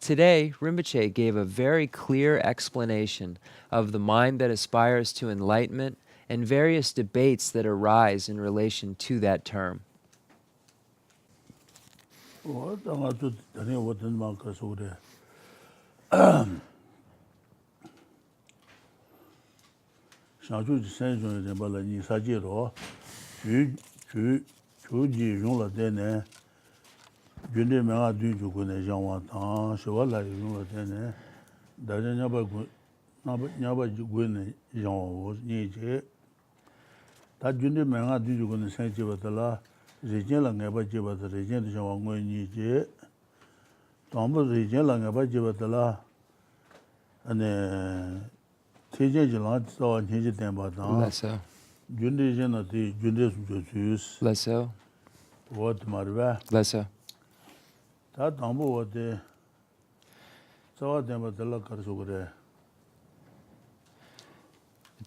Today, Rinpoche gave a very clear explanation of the mind that aspires to enlightenment and various debates that arise in relation to that term. Lesso. Lesso.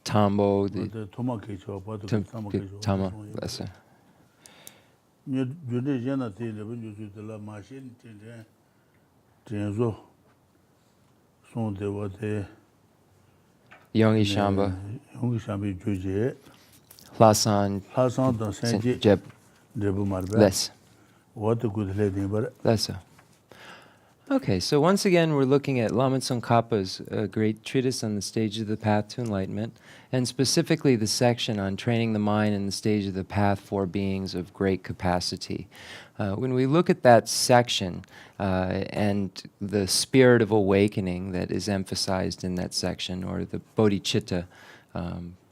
Tambo, the Tama, Lesso. Yongi Shamba, Lasan, Jeb, Les. Lesso. Okay, so once again, we're looking at Lama Tsongkhapa's great treatise on the stage of the path to enlightenment, and specifically the section on training the mind in the stage of the path for beings of great capacity. When we look at that section and the spirit of awakening that is emphasized in that section, or the bodhicitta,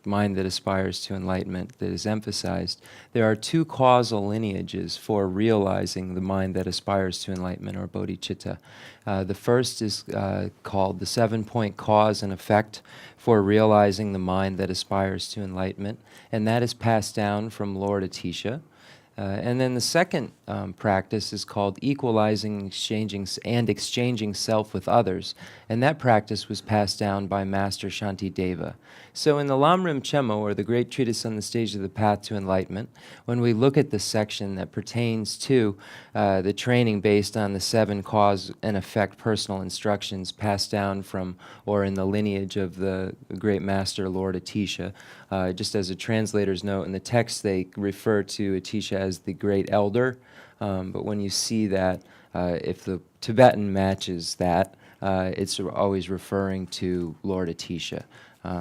mind that aspires to enlightenment, that is emphasized, there are two causal lineages for realizing the mind that aspires to enlightenment, or bodhicitta. The first is called the 7-point cause and effect for realizing the mind that aspires to enlightenment, and that is passed down from Lord Atisha. And then the second practice is called equalizing, exchanging self with others, and that practice was passed down by Master Shantideva. So in the Lamrim Chenmo, or the great treatise on the stage of the path to enlightenment, when we look at the section that pertains to the training based on the 7 cause and effect personal instructions passed down from, or in the lineage of the great master Lord Atisha, just as a translator's note, in the text they refer to Atisha as the great elder, but when you see that, if the Tibetan matches that, it's always referring to Lord Atisha.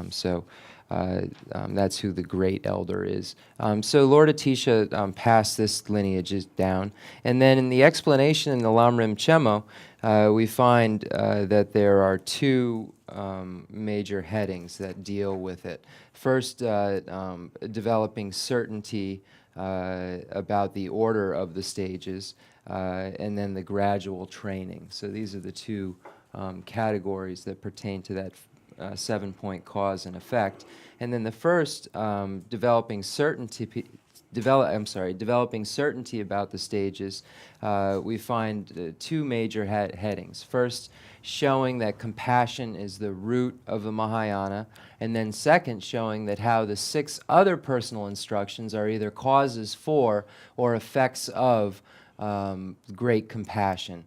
So that's who the great elder is. So Lord Atisha passed this lineage down. And then in the explanation in the Lamrim Chenmo, we find that there are 2 major headings that deal with it. First, developing certainty about the order of the stages, and then the gradual training. So these are the 2 categories that pertain to that 7-point cause and effect. And then the first, developing certainty about the stages, we find 2 major headings. First, showing that compassion is the root of the Mahayana, and then second, showing that how the 6 other personal instructions are either causes for or effects of great compassion.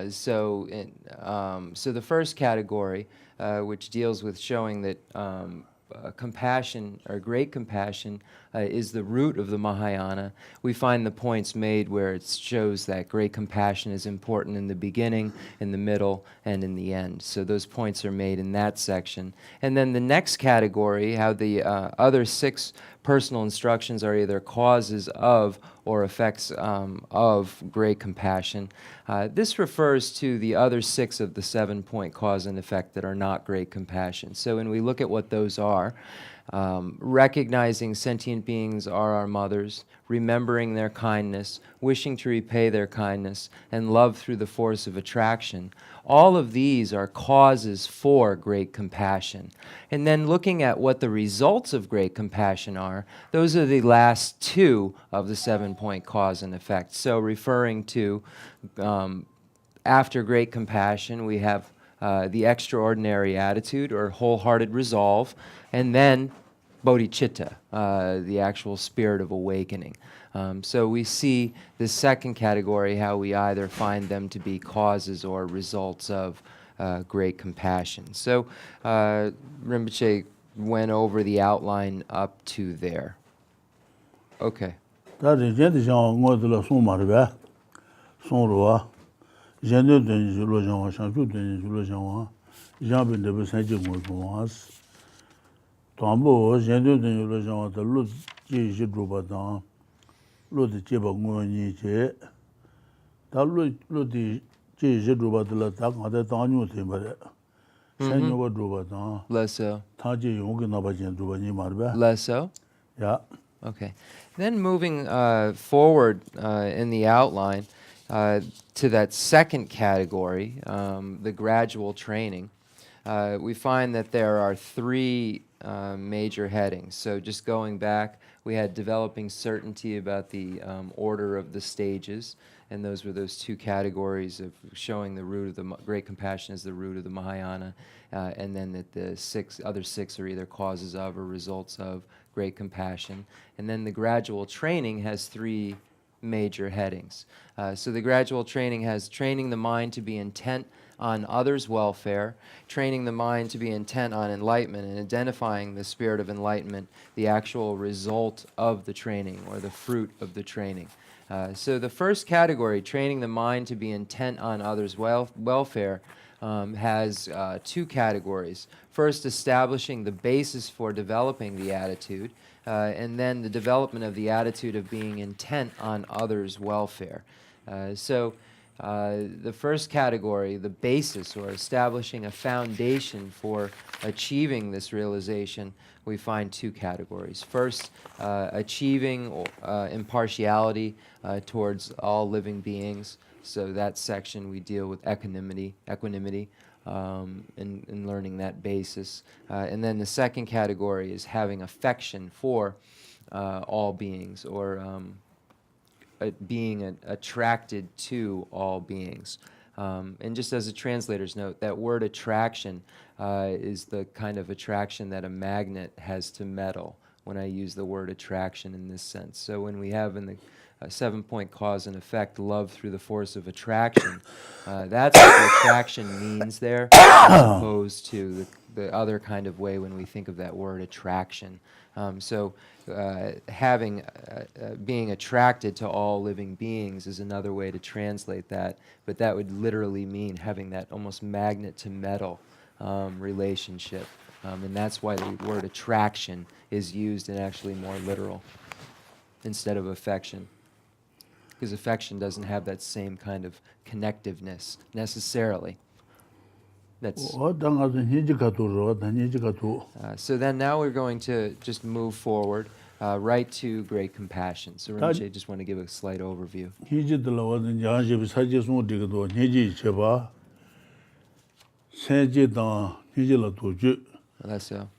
So the first category, which deals with showing that compassion, or great compassion, is the root of the Mahayana, we find the points made where it shows that great compassion is important in the beginning, in the middle, and in the end. So those points are made in that section. And then the next category, how the other 6 personal instructions are either causes of or effects of great compassion. This refers to the other 6 of the 7-point cause and effect that are not great compassion. So when we look at what those are, recognizing sentient beings are our mothers, remembering their kindness, wishing to repay their kindness, and love through the force of attraction. All of these are causes for great compassion. And then looking at what the results of great compassion are, those are the last 2 of the 7-point cause and effect. So referring to, after great compassion, we have the extraordinary attitude, or wholehearted resolve, and then bodhicitta, the actual spirit of awakening. So we see the second category, how we either find them to be causes or results of great compassion. So Rinpoche went over the outline up to there. Okay. Less so. Less so? Yeah. Okay. Then moving forward in the outline to that second category, the gradual training, we find that there are three major headings. So just going back, we had developing certainty about the order of the stages, and those were those two categories of showing the root of the great compassion as the root of the Mahayana, and then that the other six are either causes of or results of great compassion. And then the gradual training has three major headings. So the gradual training has training the mind to be intent on others' welfare, training the mind to be intent on enlightenment, and identifying the spirit of enlightenment, the actual result of the training or the fruit of the training. So the first category, training the mind to be intent on others' welfare, has two categories. First, establishing the basis for developing the attitude, and then the development of the attitude of being intent on others' welfare. The first category, the basis or establishing a foundation for achieving this realization, we find two categories. First, achieving impartiality towards all living beings. So that section we deal with equanimity, in learning that basis. And then the second category is having affection for all beings, or being attracted to all beings. And just as a translator's note, that word attraction is the kind of attraction that a magnet has to metal, when I use the word attraction in this sense. So when we have in the 7-point cause and effect, love through the force of attraction, that's what the attraction means there, as opposed to the other kind of way when we think of that word attraction. Being attracted to all living beings is another way to translate that, but that would literally mean having that almost magnet to metal relationship. And that's why the word attraction is used in actually more literal instead of affection. Because affection doesn't have that same kind of connectiveness necessarily. So then now we're going to just move forward right to great compassion. So Rinpoche, just want to give a slight overview. That's so.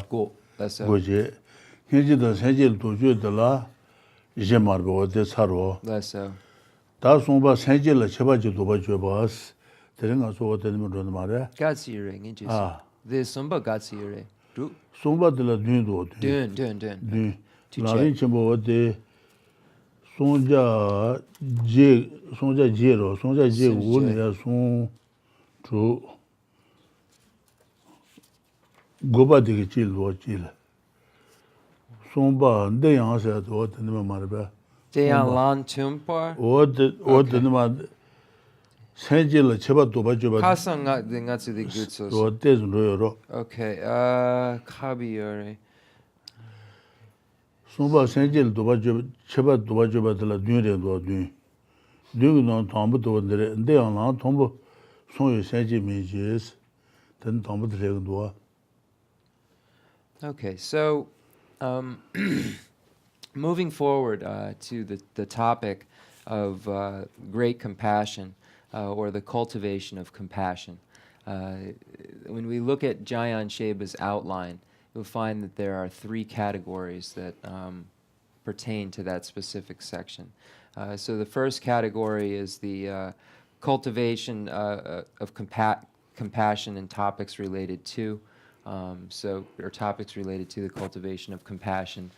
Cool. That's so. That's so. Gatsiyure, the Sumba Gatsiyure. Sumba de la Dun. Larin Chimbo de Sonja Jero, Sonja Jewunia, Son to Goba de Chil or Chile. Somba, they answered what the name of Marba. They are Lan Tumpar? What the name of Sanjil Chebato Kasanga the Natsu the Gutsos. Or Desno. Okay, Kabiore. Somba Sanjil Chebat Dubajoba de la Dune or Dune. Dune on Tombo, they are not Tombo, so you Sanji means then Tombo the Legua. Okay, so moving forward to the topic of great compassion, or the cultivation of compassion. When we look at Jayan Sheba's outline, you'll find that there are three categories that pertain to that specific section. So the first category is the cultivation of compassion and topics related to, or topics related to the cultivation of compassion.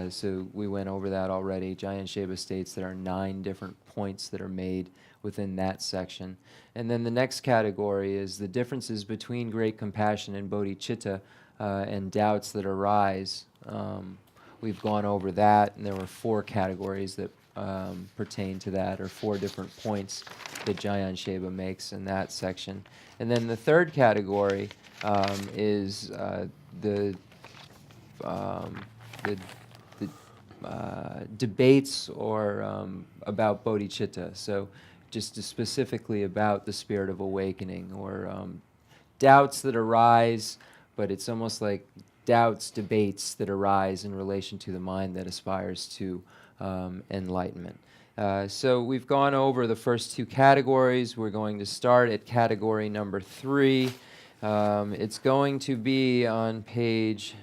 So we went over that already. Jayan Sheba states there are 9 different points that are made within that section. And then the next category is the differences between great compassion and bodhicitta and doubts that arise. We've gone over that, and there were 4 categories that pertain to that, or 4 different points that Jayan Sheba makes in that section. And then the third category is the debates or about bodhicitta. So just specifically about the spirit of awakening, or doubts that arise, but it's almost like doubts, debates that arise in relation to the mind that aspires to enlightenment. So we've gone over the first 2 categories. We're going to start at category number 3. It's going to be on page,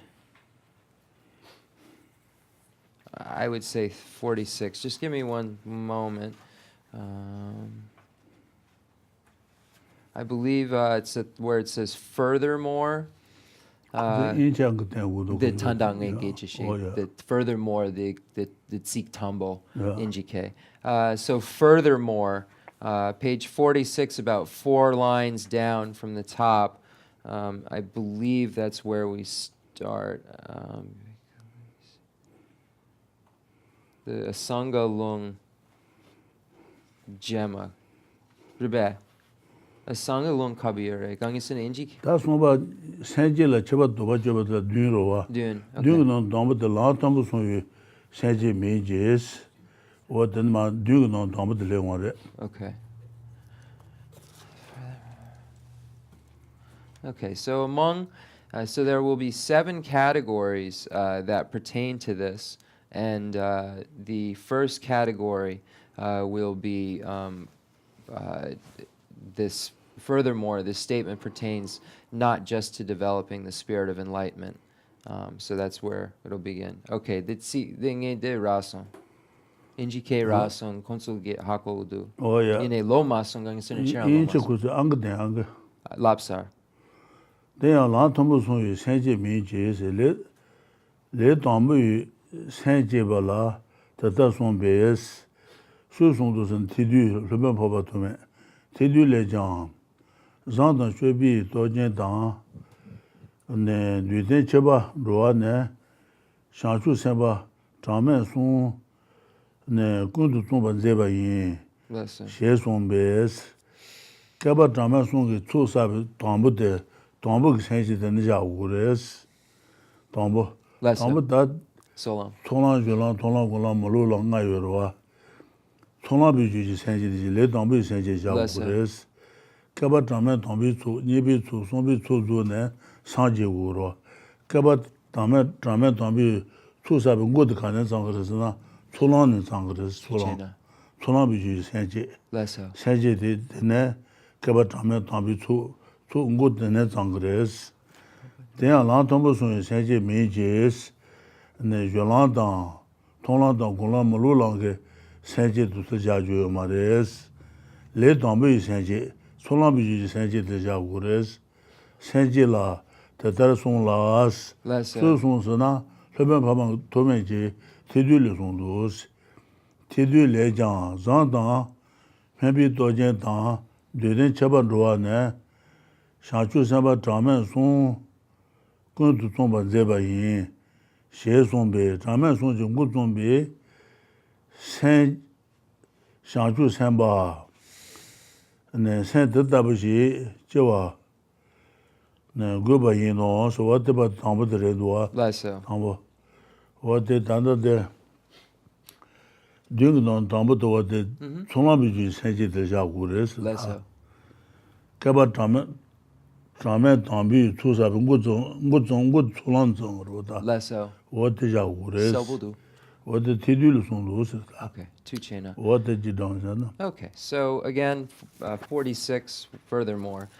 I would say 46. Just give me one moment. I believe it's where it says furthermore. The Tandang Engeche, the furthermore, the Tsik Tambo Injike. So furthermore, page 46, about 4 lines down from the top, I believe that's where we start. The Asanga Lung Gemma. Rebe. Asanga Lung Kabire. Gangisan Injik? That's no about Sanjila Cheba Doba Jeba the Dunroa. Dune. Dune on Domba the Law Tumble so you Sanji Mages, or then my Dune on Domba the Leon. Okay. Okay, so so there will be 7 categories that pertain to this, and the first category will be this. Furthermore, this statement pertains not just to developing the spirit of enlightenment. So that's where it'll begin. Okay, de rason. Injike rason konsulge hakodu. Oh yeah. Ine loma songang sinachira loma. Lapsar. They are not Thomas who you Sanji Mages, let Dombu Sanji Bala, Tatason Bayes, Susung doesn't Tidu, Ruben Papa Tidu Lejan. Zandan Shubi, Dojen Dan, Nuden Cheba, Roane, Shanchu Semba, Chaman Sun, Kundu Tumba Zeba Yin, Sheson Bes, Kaba Chaman Sun, two Sabi, Tombu de Tombu Sensi de Nija Ures, Tombu, Tombu that Tolan Jolan, Tolan Golan, Molula, Nayurwa, Tolan Biju Sensi, Le Tombu Sensi Ures. Kaba Taman Tombi to Nibi to Sombi to Zune, Sanji Uro. Kaba Taman Tombi to Sabin good Kanan Sangrasana, Tolan and Sangras, Tolan Biju Sanji. Sanji did ne, Kaba Taman Tombi to good the net Sangres. Then a long Tombos on Sanji Mages, and the Jolanda, Tolan, Golan Malulange, Sanji to the Jaju Mares, Le Tombi Sanji. Solan Biju Sanji Deja Ures, Sanji La, Tatar Son Las, Son Sona, Leben Pabang Tomeji, Tidu Le Son Dos, Tidu Le Jan, Zandan, Pembi Dojen Dan, Duden Chaban Roane, Shanchu Samba Tramen Son, Kuntu Tomba Zeba Yin, She Son Be, Tramen Son Jungu Tombe, San Shanchu Samba. Ne sen de dabuji jewa ne goba yino so what about tambo de redwa tambo what de danda de dung non tambo to what de sona biji senji de ja gures kaba tame tambi tusa ngud solan zong roda what de ja gures what the Tidul son those. Okay, 2 chena. What did you don't? Okay, so again, 46. Furthermore,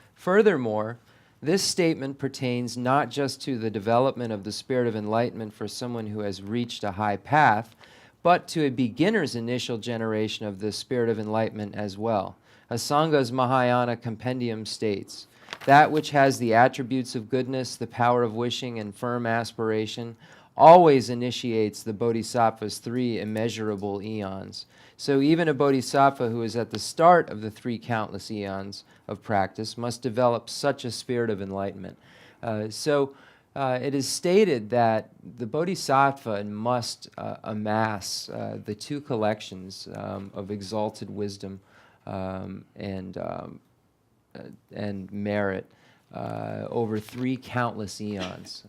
This statement pertains not just to the development of the spirit of enlightenment for someone who has reached a high path, but to a beginner's initial generation of the spirit of enlightenment as well. Asanga's Mahayana compendium states, that which has the attributes of goodness, the power of wishing, and firm aspiration, always initiates the bodhisattva's 3 immeasurable eons. So even a bodhisattva who is at the start of the 3 countless eons of practice must develop such a spirit of enlightenment. It is stated that the bodhisattva must amass the 2 collections of exalted wisdom and merit over 3 countless eons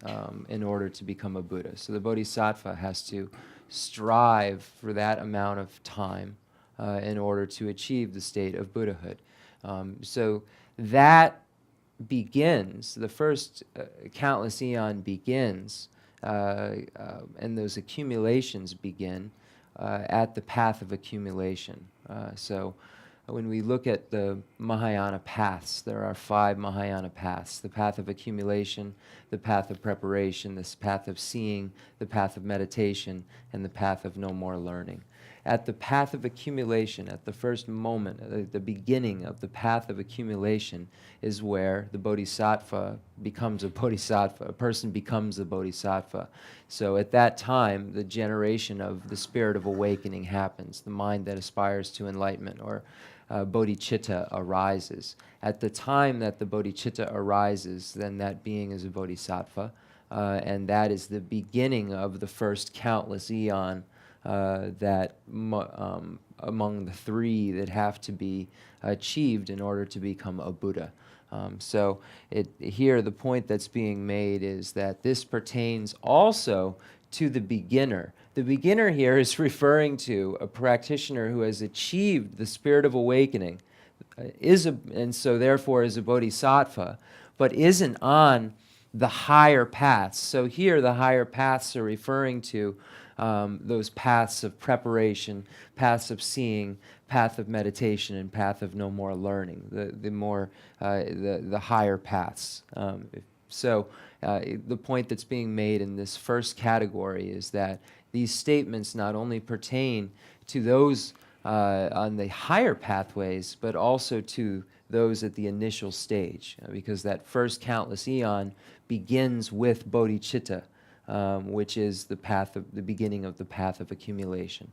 in order to become a Buddha. So the bodhisattva has to strive for that amount of time in order to achieve the state of Buddhahood. So that begins, the first countless eon begins, and those accumulations begin at the path of accumulation. So when we look at the Mahayana paths, there are 5 Mahayana paths: the path of accumulation, the path of preparation, the path of seeing, the path of meditation, and the path of no more learning. At the path of accumulation, at the first moment, the beginning of the path of accumulation is where the bodhisattva becomes a bodhisattva, a person becomes a bodhisattva. So at that time, the generation of the spirit of awakening happens, the mind that aspires to enlightenment, or bodhicitta arises. At the time that the bodhicitta arises, then that being is a bodhisattva, and that is the beginning of the first countless eon that among the 3 that have to be achieved in order to become a Buddha. Here the point that's being made is that this pertains also to the beginner. The beginner here is referring to a practitioner who has achieved the spirit of awakening, and so therefore is a bodhisattva, but isn't on the higher paths. So here the higher paths are referring to those paths of preparation, paths of seeing, path of meditation, and path of no more learning, the higher paths. The point that's being made in this first category is that these statements not only pertain to those on the higher pathways, but also to those at the initial stage, because that first countless eon begins with bodhicitta, which is the path of the beginning of the path of accumulation.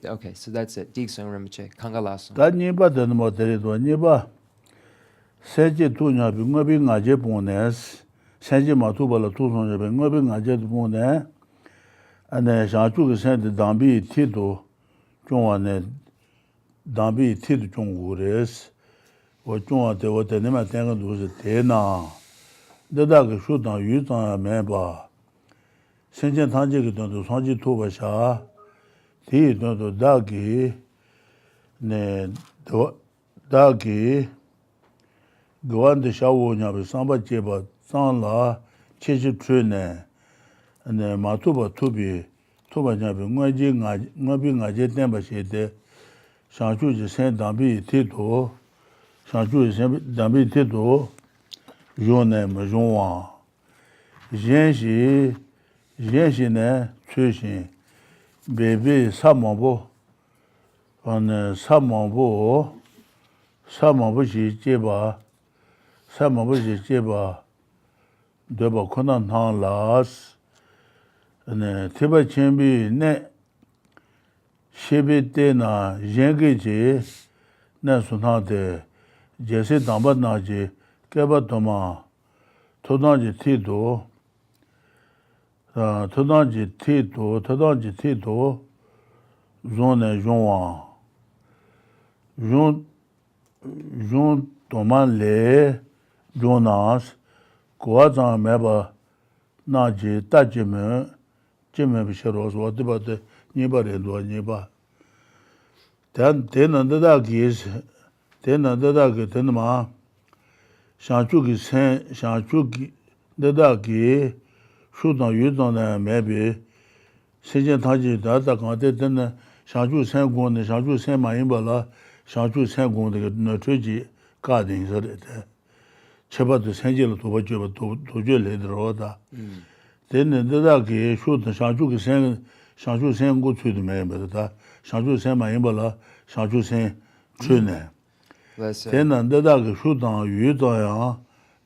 Okay, so that's it. Diksung Rinpoche, Kangalasung. Da nipa dana mo tere nipa senje tu nya bi ngobi ngaje pones senje ma tu bala tu sonje be ngobi ngaje tu pone ane sha chu ge sen de dambi ti do chongwa ne dambi ti do chonggu res wo chongwa de wo de ne ma ten ga du se de na de da ge shu dang yu zang me ba senje tang je ge do song ji tu ba sha ti do da ge ne do da ge Gwan de shawo nya be samba cheba san la cheji trene ane matuba tubi tuba nya be ngabi ngaje temba shede shanchu je sen dambi tito shanchu je sen dambi tito jone me jonwa jenshi ne chushin bebe samambo ane samambo shi cheba Samabuji Jeba Deba Konan Han Las and Tiba Chimbi Ne Shibi Dena Jengi Ne Sunade Jesse Damba Naji Keba Toma Todanji Tito Zone Jonwa Jon Toman Le Jonas, Guazan Meba, Naji, Tajime, Jimmy Bisharos, what about the Niba and Niba? Then under that is, then under that Tenma, Shanchuki Sen, Shanchuki, the Dagi, should not use on maybe sentient taji da kante den shangju sen gong ne shangju sen ma yin ba la shangju sen gong de na chuji ka din so de cheba de senji lo to ba jo ba to jo le de ro da den de da ge shu de shangju ge sen go chu de me ba da shangju sen ma yin ba la shangju sen chu ne den de da ge shu dang yu da ya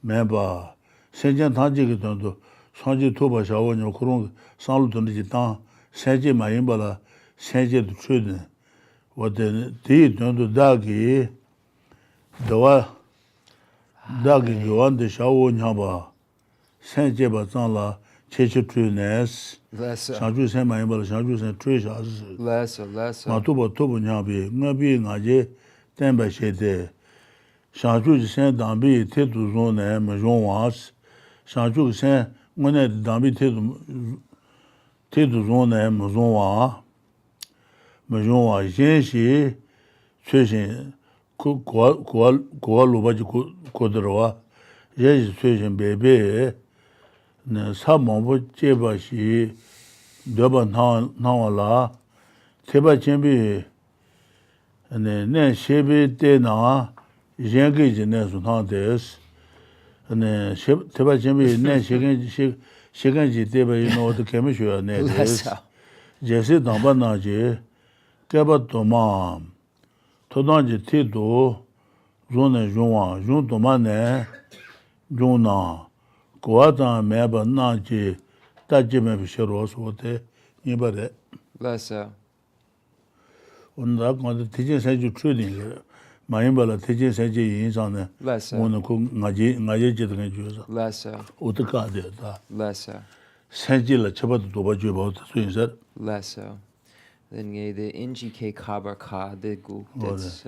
me ba sentient taji ge don do 상지 토바 샤원요 그런 상루든지 당 세제 마인발라 세제도 추든 어데 디던도 다기 도와 다기 요한데 샤원냐바 세제바 장라 체체트네스 상주세 마인발라 상주세 트레샤스 레서 마토바 토보냐비 나비 나제 템바셰데 상주세 담비 테두존네 마존와스 상주세 오늘 담비 테도 존에 무존와 신시 최신 고로바지 고들어와 예지 최신 베베 네 사모부 제바시 너번 나와라 제바 준비 네 셰베 때나 쟁게지네 손한테스 네 제바 준비 네 시간지 때문에 너도 개미셔야 네 제세 담반나지 깨바도마 토단지 티도 존에 존와 존도만네 존나 고아다 매번나지 따지면 비셔로서데 이바데 레서 오늘 나도 대전 세주 트레이닝 마인발라 대전 세제 인상네 오늘 그 나제 제등에 주어서 레서 어떻게 하다 레서 세질라 쳐봐도 도와줘 봐도 소인서 레서 then the NGK Kabarka the gu that's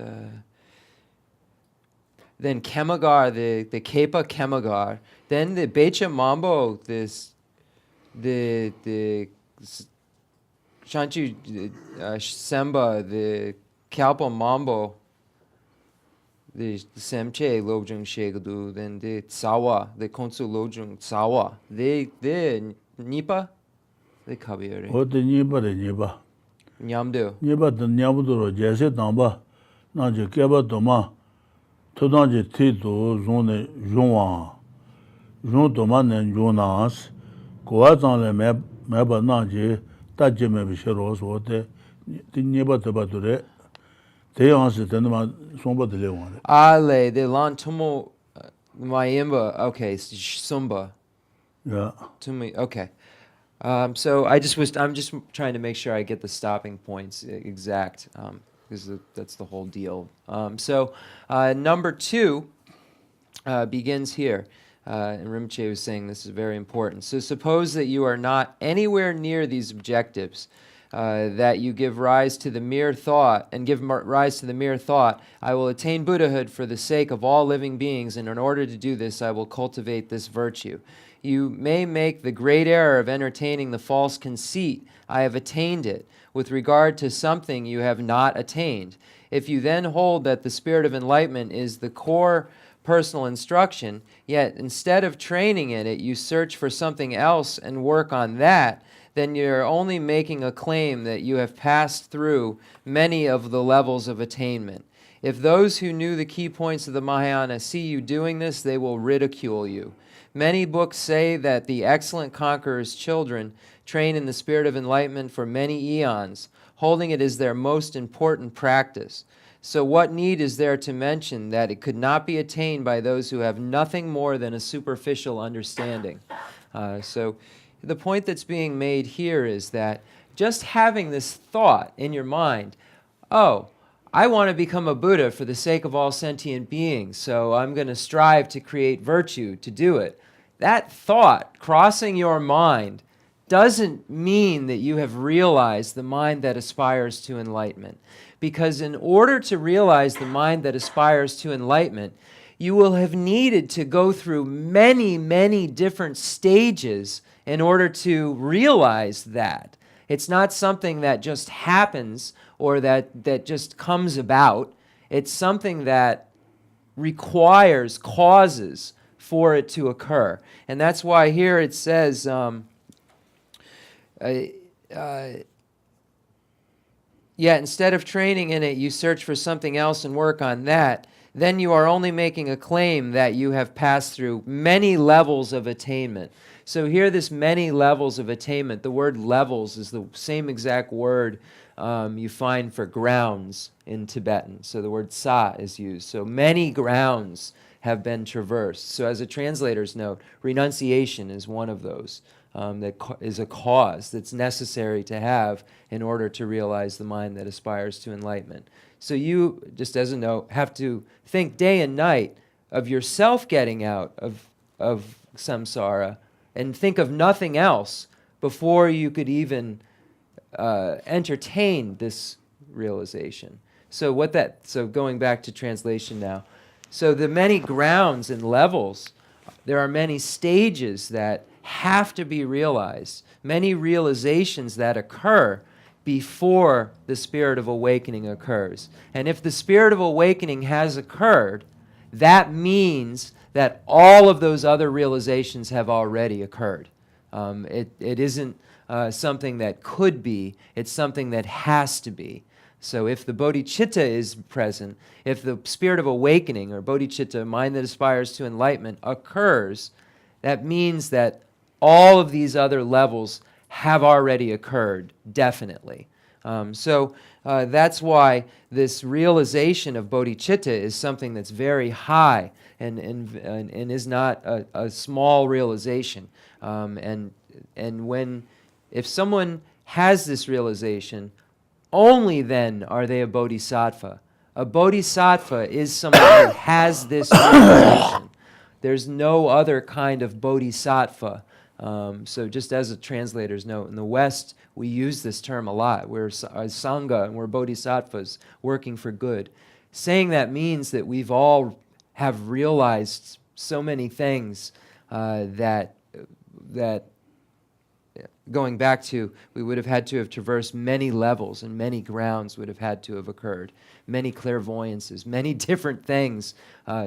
then Kemagar the Kepa Kemagar then the Becha Mambo this the Shanchu Semba the Kalpa Mambo the Semche Lojung Shegadu then the Tsawa the Khensur Lojung Tsawa the Nipa the Kabiri 어디 니바래 Nyamdo 니바도 냐부도로 제세 담바 나제 깨바도마 토단지 티도 존에 존와 존도만네 존나스 고아장레 매바나지 따지메 비셔로서데 니바도바도레 대양스 되는만 송바들레원 Ale the Lantumo Mayimba okay Sumba 야 to me okay so I'm just trying to make sure I get the stopping points exact because that's the whole deal so number 2 begins here and Rinpoche was saying this is very important so suppose that you are not anywhere near these objectives that you give rise to the mere thought and give rise to the mere thought I will attain Buddhahood for the sake of all living beings and in order to do this I will cultivate this virtue. You may make the great error of entertaining the false conceit, I have attained it, with regard to something you have not attained. If you then hold that the spirit of enlightenment is the core personal instruction, yet instead of training in it, you search for something else and work on that, then you're only making a claim that you have passed through many of the levels of attainment. If those who knew the key points of the Mahayana see you doing this, they will ridicule you. Many books say that the excellent conqueror's children train in the spirit of enlightenment for many eons, holding it as their most important practice. So what need is there to mention that it could not be attained by those who have nothing more than a superficial understanding? So the point that's being made here is that just having this thought in your mind, oh, I want to become a Buddha for the sake of all sentient beings, so I'm going to strive to create virtue to do it. That thought crossing your mind doesn't mean that you have realized the mind that aspires to enlightenment. Because in order to realize the mind that aspires to enlightenment, you will have needed to go through many, many different stages in order to realize that. It's not something that just happens or that just comes about. It's something that requires causes for it to occur. And that's why here it says, instead of training in it, you search for something else and work on that, then you are only making a claim that you have passed through many levels of attainment. So here, this many levels of attainment, the word levels is the same exact word you find for grounds in Tibetan. So the word sa is used. So many grounds have been traversed. So as a translator's note, renunciation is one of those. That is a cause that's necessary to have in order to realize the mind that aspires to enlightenment. So you, just as a note, have to think day and night of yourself getting out of samsara and think of nothing else before you could even entertain this realization. So going back to translation now. So the many grounds and levels, there are many stages that have to be realized, many realizations that occur before the spirit of awakening occurs. And if the spirit of awakening has occurred, that means that all of those other realizations have already occurred. It isn't something that could be, it's something that has to be. So if the bodhicitta is present, if the spirit of awakening, or bodhicitta, mind that aspires to enlightenment, occurs, that means that all of these other levels have already occurred, definitely. So that's why this realization of bodhicitta is something that's very high and is not a small realization. And if someone has this realization, only then are they a bodhisattva. A bodhisattva is someone who has this realization. There's no other kind of bodhisattva. So just as a translator's note, in the West, we use this term a lot. We're a sangha and we're bodhisattvas working for good. Saying that means that we've all have realized so many things that going back to, we would have had to have traversed many levels and many grounds would have had to have occurred, many clairvoyances, many different things.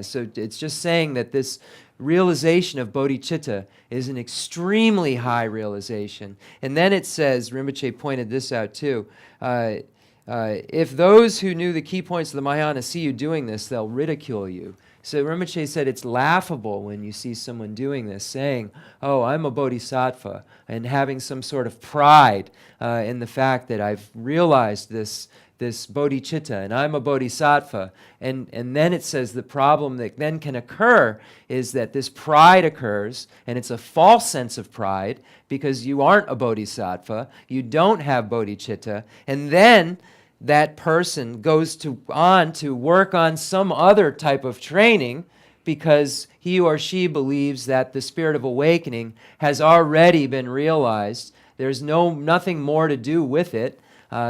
So it's just saying that this realization of bodhicitta is an extremely high realization. And then it says, Rinpoche pointed this out too, if those who knew the key points of the Mahayana see you doing this, they'll ridicule you. So Rinpoche said it's laughable when you see someone doing this, saying, oh, I'm a bodhisattva, and having some sort of pride in the fact that I've realized this bodhicitta, and I'm a bodhisattva. And then it says the problem that then can occur is that this pride occurs, and it's a false sense of pride, because you aren't a bodhisattva, you don't have bodhicitta, and then that person goes on to work on some other type of training because he or she believes that the spirit of awakening has already been realized. There's nothing more to do with it.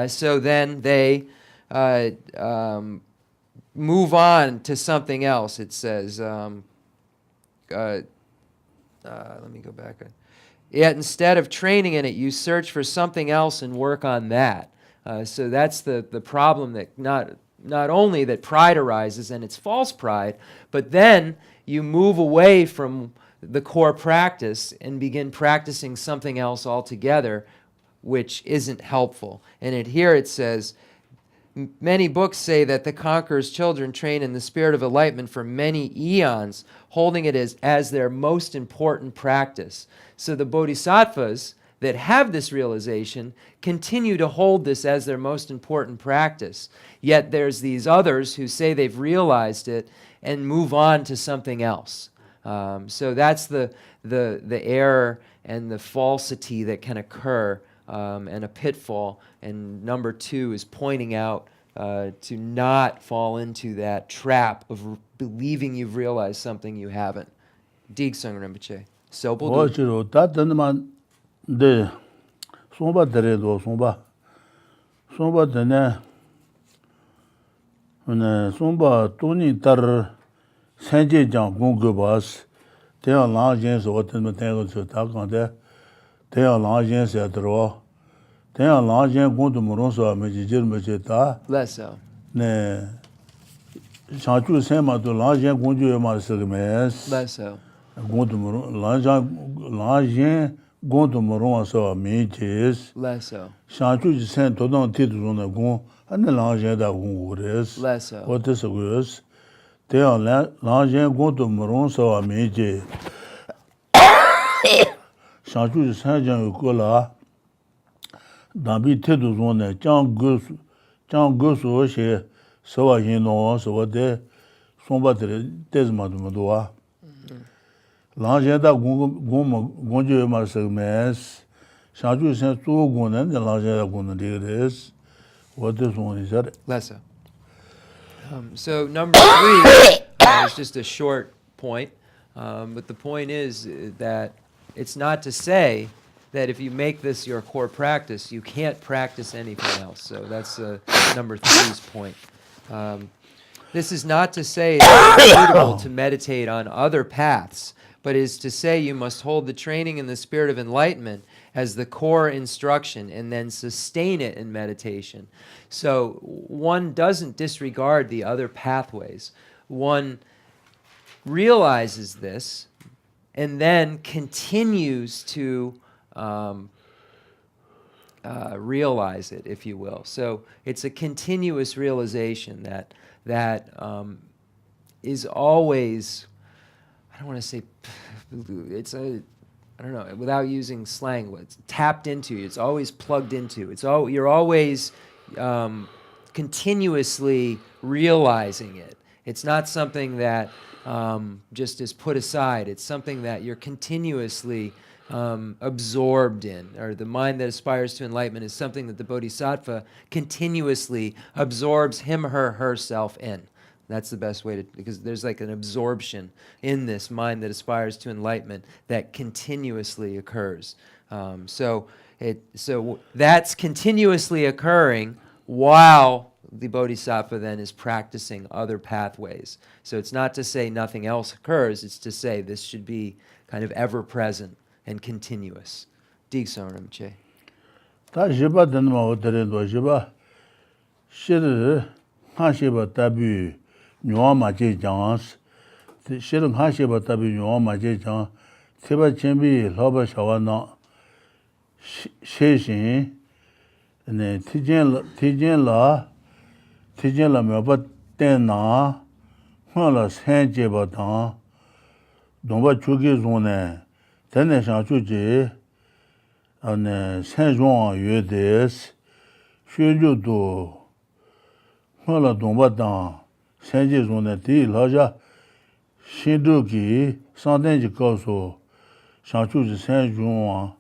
So then they move on to something else. It says, let me go back. Yet instead of training in it, you search for something else and work on that. So that's the problem, that not only that pride arises, and it's false pride, but then you move away from the core practice and begin practicing something else altogether, which isn't helpful. And here it says, many books say that the conqueror's children train in the spirit of enlightenment for many eons, holding it as their most important practice. So the bodhisattvas that have this realization continue to hold this as their most important practice. Yet there's these others who say they've realized it and move on to something else. So that's the error and the falsity that can occur, and a pitfall. And number 2 is pointing out to not fall into that trap of believing you've realized something you haven't. Digsung Rinpoche. 네, 송바 데레도 송바 데네 송바 돈이 따르 생제장 공급하스 대한 라젠서 어떤 대거서 다간데 대한 라젠서 들어 대한 라젠 공도 모르서 메지질 메제다 Lesso. 네 샤주 세마도 라젠 공주에 말쓰게메스 Lesso. 공도 모르 라젠 gon to moron so me jes Less so. shanchu ji sen to don ti du na gon an la je da gon ures Less so. what is was te on la je gon to moron so me je shanchu ji sen jan ko la dan bi te du zon ne chang go so she so wa yin no so wa de son ba de des ma du ma do wa l'angenda gonje mar segmes shaju sen tu gonen de l'angenda gonen digres what is one is that Less so. So number 3 is just a short point, but the point is that it's not to say that if you make this your core practice, you can't practice anything else. So that's number 3's point. This is not to say that it's suitable to meditate on other paths, but is to say you must hold the training in the spirit of enlightenment as the core instruction and then sustain it in meditation. So one doesn't disregard the other pathways. One realizes this and then continues to realize it, if you will. So it's a continuous realization that is always, I don't want to say, it's a, I don't know, without using slang, it's tapped into. It's always plugged into. You're always continuously realizing it. It's not something that just is put aside. It's something that you're continuously absorbed in, or the mind that aspires to enlightenment is something that the bodhisattva continuously absorbs him, her, herself in. That's the best way to, because there's like an absorption in this mind that aspires to enlightenment that continuously occurs. So that's continuously occurring while the bodhisattva then is practicing other pathways. So it's not to say nothing else occurs, it's to say this should be kind of ever present and continuous. Geshe Rinpoche. ta jiba den ma o tere do jiba shir ha shiba tabu nyo ma je jans shir ha shiba tabu nyo ma je jan seba chembi loba shawana she shin ne tijen la me ba ten na ha la sen je ba ta don ba chu ge zon ne tenne sha chu je ane sen zhuang yue des xue ju du ma la dong ba dang sen ji zhuang ne di la ja xin du ki san den ji gao su shang chu ji sen zhuang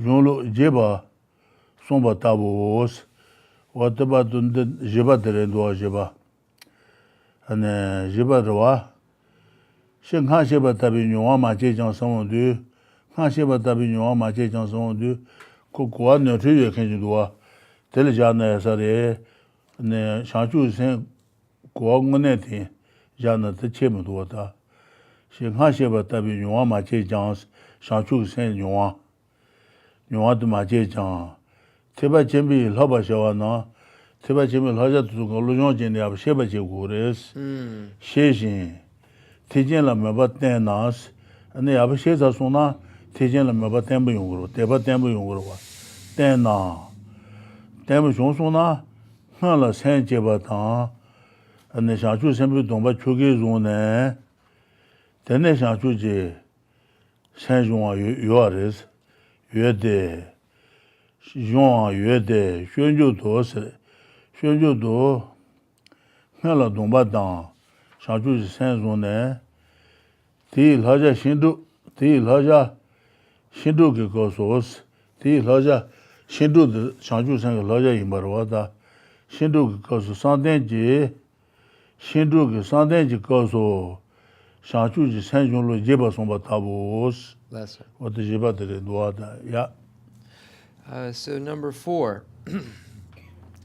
zhuang lu je ba song ba ta bu os wa de ba dun de je ba de ren do je ba ane je ba de wa shen kan xie ba ta bi nyong ma je jiang sang du kan xie ba ta bi nyong ma je jiang sang du ko guo ne zhe yue ken ji duo de le jia ne sa de ne shang chu sen guo ngue ne ti ja ne de che mu duo da shen kan xie ba ta bi nyong ma je jiang shang chu sen nyong de ma je jiang te ba chen bi lo ba xia wa na te ba chen bi lo ja tu go lu yong jin de ba xie ba je gu res xie xin tijen la me ba ten nas ane ya ba xie za su na tijen la me ba ten bu yong ro te ba ten bu yong ro wa ten na ten bu shong su na ha la sen je ba ta ane sha chu sen bu dong ba chu ge zu ne ten ne sha chu je sen zhong wa yu res yue de zhong yue de xuan ju do se xuan ju do ha la dong ba dang shang chu sen zhong ne di la ja xin du ge go so di la ja xin du de shang chu sen ge la ja yin ba ro da xin du ge go so san den ji xin du ge san den ji go so shang chu ji sen zhong lu je ba song ba ta bu os what the je ba de do da ya So number 4,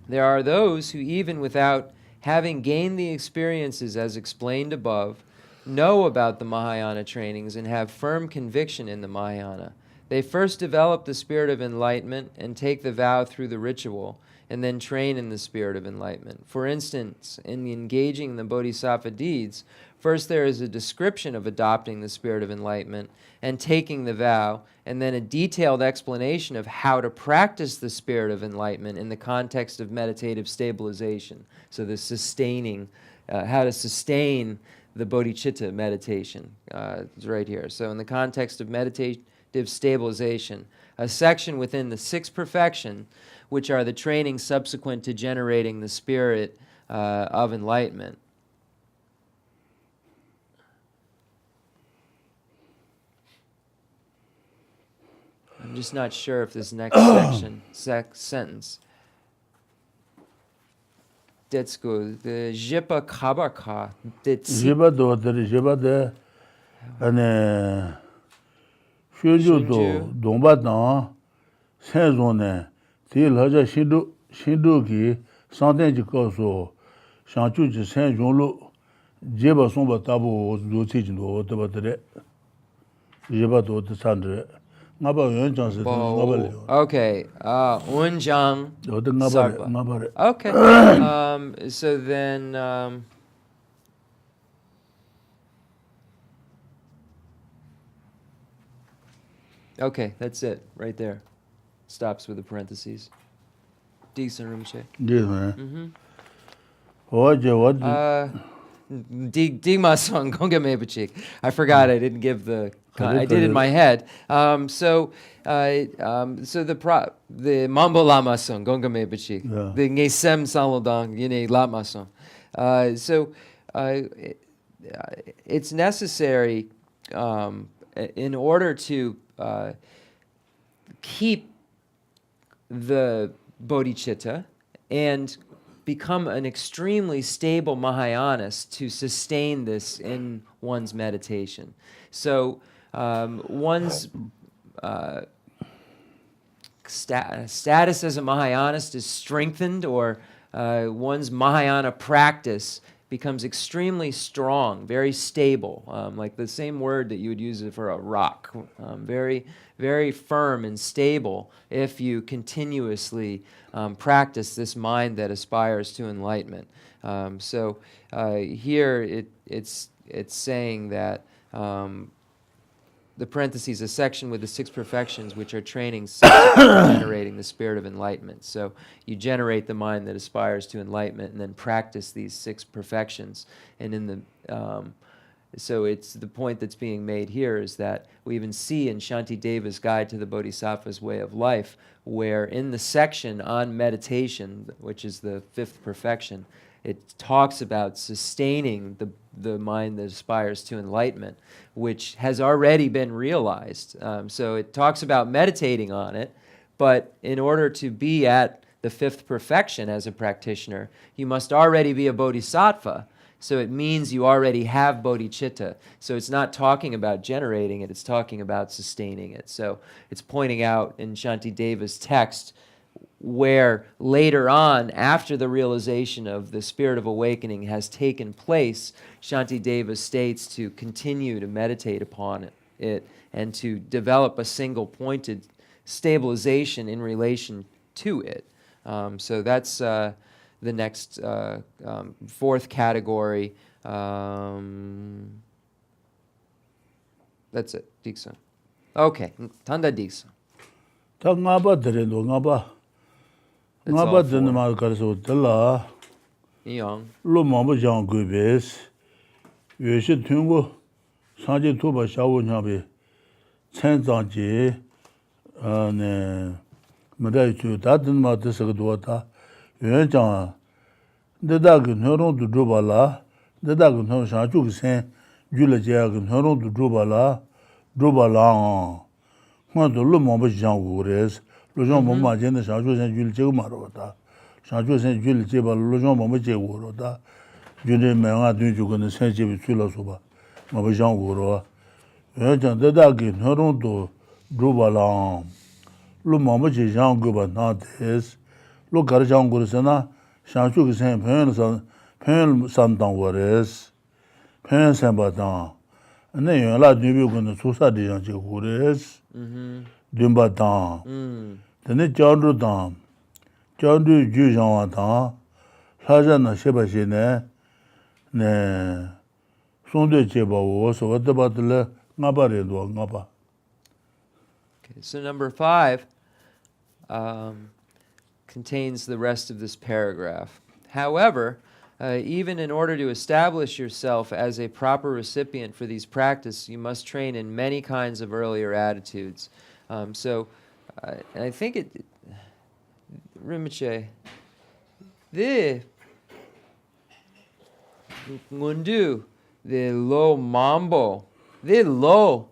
there are those who even without having gained the experiences as explained above, know about the Mahayana trainings and have firm conviction in the Mahayana. They first develop the spirit of enlightenment and take the vow through the ritual, and then train in the spirit of enlightenment. For instance, in engaging the bodhisattva deeds, first there is a description of adopting the spirit of enlightenment and taking the vow, and then a detailed explanation of how to practice the spirit of enlightenment in the context of meditative stabilization. So the sustaining, how to sustain the bodhicitta meditation is right here. So in the context of meditative stabilization, a section within the 6 perfection, which are the training subsequent to generating the spirit of enlightenment. I'm just not sure if this next sentence. Detsko, the jipa kabaka. Jipa do, jipa de, ane, shuju do, dongba dang, senzo ne, ti laja shindu ki, santen ji kaso, shanchu ji sen jonglu, jipa somba tabu do ti jindo, taba tere, jipa do ti sandre. Okay, Unjang Sarpa. Okay, so then, okay, that's it, right there. Stops with the parentheses. Decent Rinpoche. Decent. Digma song, Gonga Mepachik. I forgot I didn't give the. I did in my head. So the Mambo Lama song, Gonga Mepachik. The Ngesem Salodang, Yine Lama song. So it's necessary in order to keep the bodhicitta and become an extremely stable Mahayanist to sustain this in one's meditation. So one's status as a Mahayanist is strengthened, or one's Mahayana practice becomes extremely strong, very stable, like the same word that you would use for a rock, very, very firm and stable if you continuously practice this mind that aspires to enlightenment. So here it's saying that the parentheses, a section with the 6 perfections, which are training generating the spirit of enlightenment. So you generate the mind that aspires to enlightenment and then practice these 6 perfections. And in the so it's the point that's being made here is that we even see in Shantideva's Guide to the Bodhisattva's Way of Life, where in the section on meditation, which is the 5th perfection, it talks about sustaining the mind that aspires to enlightenment, which has already been realized. So it talks about meditating on it, but in order to be at the 5th perfection as a practitioner, you must already be a bodhisattva. So it means you already have bodhicitta. So it's not talking about generating it, it's talking about sustaining it. So it's pointing out in Shantideva's text where later on, after the realization of the spirit of awakening has taken place, Shantideva states to continue to meditate upon it and to develop a single-pointed stabilization in relation to it. So that's the next 4th category. That's it, Diksa. Okay, Tanda Diksa. Ngaba dana ma karso tala lo mamba jang gubes yeshi tungo sanje tuba shawo nyabe chen zang ji ne mada chu da dana ma de se do ta yuan jang de da ge nron du do bala de da ge nron sha chu sen ju le jia ge nron du do bala ma do lo mamba jang gures lo jong mo ma jen de sha chu sen ju le je ma ro ta sha chu sen ju le je ba lo jong mo ma je wo ro ta ju de me nga du ju ge ne sen je bi chu lo so ba ma ba jang wo ro ye jang de da ge nron do do bala lo mo ma je jang ge ba na des lo gar jang go se na sha chu ge sen phen san dang wo res san ba dang ne yon la du bi go ne su sa de jang je wo res Dumba Tang, the John Dam, John Du Jujan Tang, Sajana Shebashine, Ne Sunde Cheba was what about the Nabari do Naba. Okay, so number 5 contains the rest of this paragraph. However, even in order to establish yourself as a proper recipient for these practices, you must train in many kinds of earlier attitudes. So I think Rinpoche, the Ngundu, the lo mambo, the lo,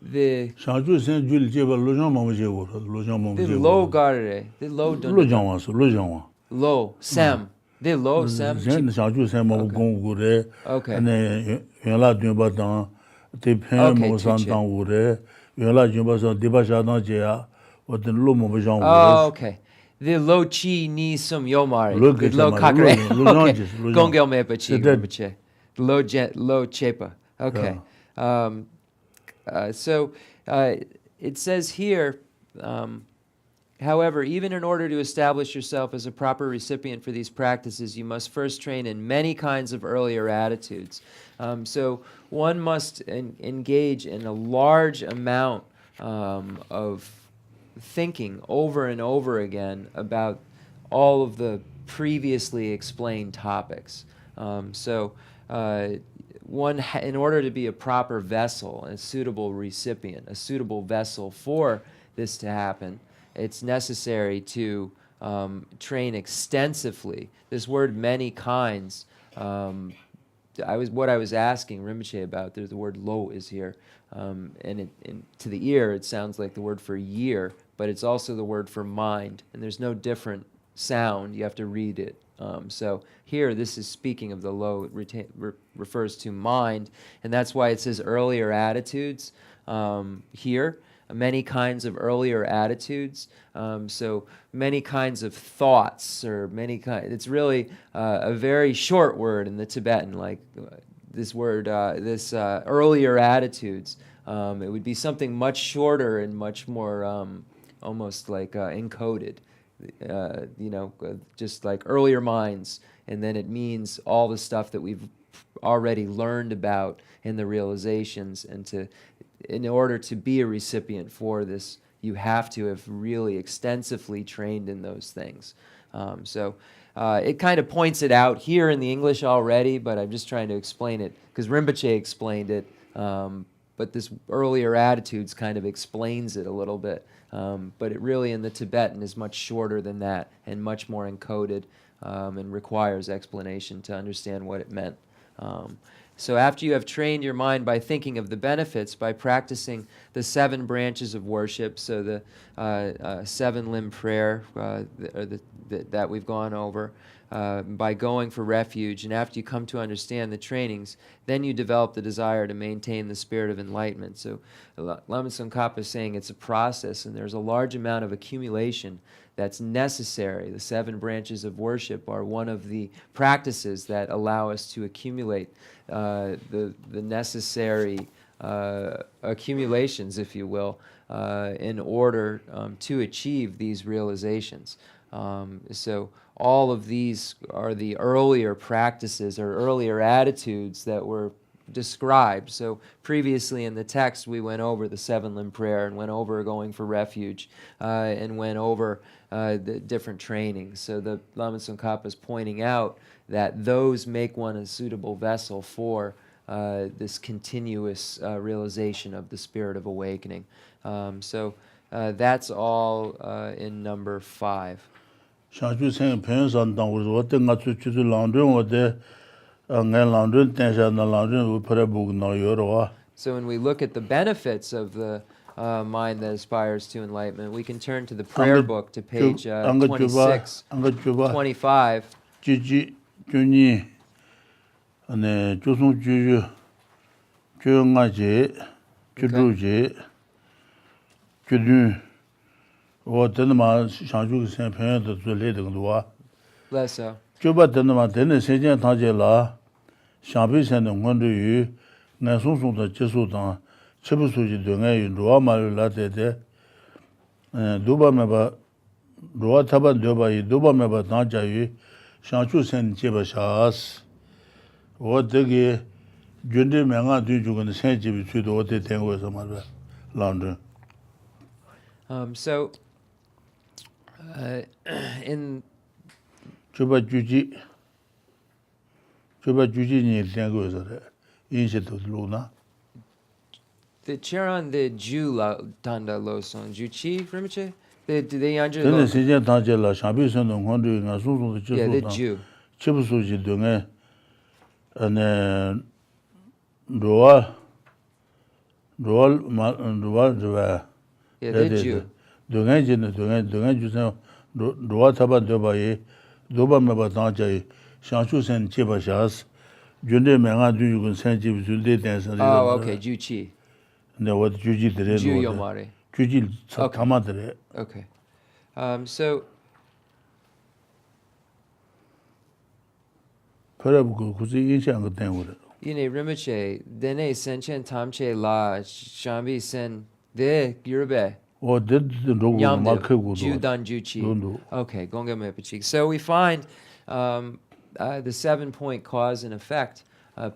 the Shaju Saint Jules Jeba Lojan Mamajego, Lojan Mamajego. the lo garre, the lo Lojan, Lojan. Lo Sam. The lo Sam. Shaju Saint Mamagore, Okay. and Yola Dumba Tang, the Pen Okay, Mosantan Ure, Yola Jumba Dibashadan Jea, what the Lumo Vision Oh, was. okay. The lo chi ni sum yomari. Look The at lo them, kakre. lo Okay. nonges, lo Gongel mepa chi So that- Rinpoche. Lo chepa. Okay. So it says here, however, even in order to establish yourself as a proper recipient for these practices, you must first train in many kinds of earlier attitudes. So one must engage in a large amount of thinking over and over again about all of the previously explained topics. In order to be a proper vessel, a suitable recipient, a suitable vessel for this to happen, it's necessary to train extensively. This word "many kinds," what I was asking Rinpoche about. The word "lo" is here, and to the ear it sounds like the word for year, but it's also the word for mind, and there's no different sound. You have to read it. So here, this is speaking of the lo. It refers to mind, and that's why it says earlier attitudes here. Many kinds of earlier attitudes. So many kinds of thoughts, or many kinds. It's really a very short word in the Tibetan, like this word, earlier attitudes. It would be something much shorter and much more almost like encoded. Just like earlier minds, and then it means all the stuff that we've already learned about in the realizations, and in order to be a recipient for this, you have to have really extensively trained in those things. It kind of points it out here in the English already, but I'm just trying to explain it, because Rinpoche explained it, but this earlier attitudes kind of explains it a little bit. But it really in the Tibetan is much shorter than that, and much more encoded, and requires explanation to understand what it meant. So after you have trained your mind by thinking of the benefits, by practicing the 7 branches of worship, so the 7-limb prayer that we've gone over, by going for refuge, and after you come to understand the trainings, then you develop the desire to maintain the spirit of enlightenment. So Lama Tsongkhapa is saying it's a process, and there's a large amount of accumulation that's necessary. The 7 branches of worship are one of the practices that allow us to accumulate the necessary accumulations, if you will, in order to achieve these realizations. So all of these are the earlier practices or earlier attitudes that were described. So previously in the text we went over the 7-limb prayer, and went over going for refuge, and went over the different trainings. So the Lama Tsongkhapa is pointing out that those make one a suitable vessel for this continuous realization of the spirit of awakening. That's all in number 5. Shaju Saint Pensan Tang was what the Natsu Landrum, what the Landrum Tensha, the Landrum, Parabug, no Yoroa. So when we look at the benefits of the mind that aspires to enlightenment, we can turn to the prayer book to page 26, 25. Jiji, Juni, and Josung Juju, Jungaji, Juduji, Judu. What then my Shaju Saint Pen to lead the Lua. Less so. Juba Denma, then the Sentient Tajela, Shampi and the Wonder you, Nasun the Jesudan, Chibusuji Dunga in Roma Latte, Duba meba, Rua Taban Duba, Duba meba Tanjayu, Shanchu Sen Jeba Shas, or Degi, Jundi Manga Dujugan, Saint Jibi Tudo, what they think was a mother, London. So, in Chuba Juji ni Tango is a Institute Luna. the Charon, the Jew Tanda Losong, Juchi, Rinpoche? The Yanja Then the Senior Tangela, Shabi Son of wondering as soon as the yeah, the Jew. Chibusuji doing and Roa, Yeah, the Jew. Doing Roa Taba Dobaye, Doba Mabatanja, Shanshu Sen Chibashas, Junde Manga do you can send you to the dance. Oh, okay, Juchi. No, what Juji the Jew Yomare. Juji Tamadre. Okay. So, Parabu Kuzi Inchang Tango. Yine Rinpoche, Dene Sentient Tamche La, Shambi Sen, De, Yurbe. Or did the Rogu Jew Dan Juchi. Okay, Gonga Mepachik. So we find the 7-point cause and effect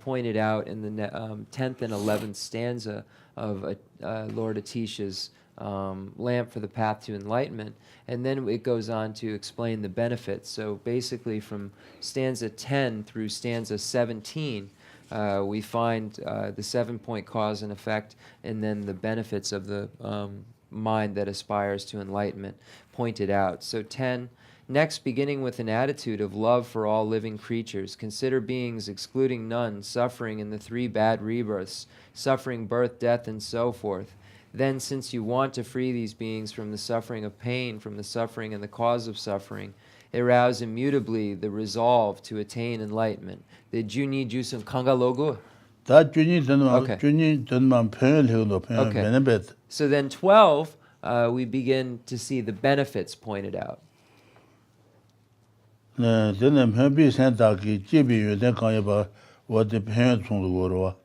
pointed out in the 10th and 11th stanza of Lord Atisha's Lamp for the Path to Enlightenment. And then it goes on to explain the benefits. So basically from stanza 10 through stanza 17, we find the 7-point cause and effect, and then the benefits of the mind that aspires to enlightenment pointed out. So 10, next, beginning with an attitude of love for all living creatures, consider beings excluding none, suffering in the 3 bad rebirths, suffering birth, death, and so forth. Then, since you want to free these beings from the suffering of pain, from the suffering and the cause of suffering, arouse immutably the resolve to attain enlightenment. The Juni Jusum Kanga Logu. That Juni Dunman Pen. So then 12, we begin to see the benefits pointed out. Then I'm happy Santaki, Jibi, then can you what the parents on the world.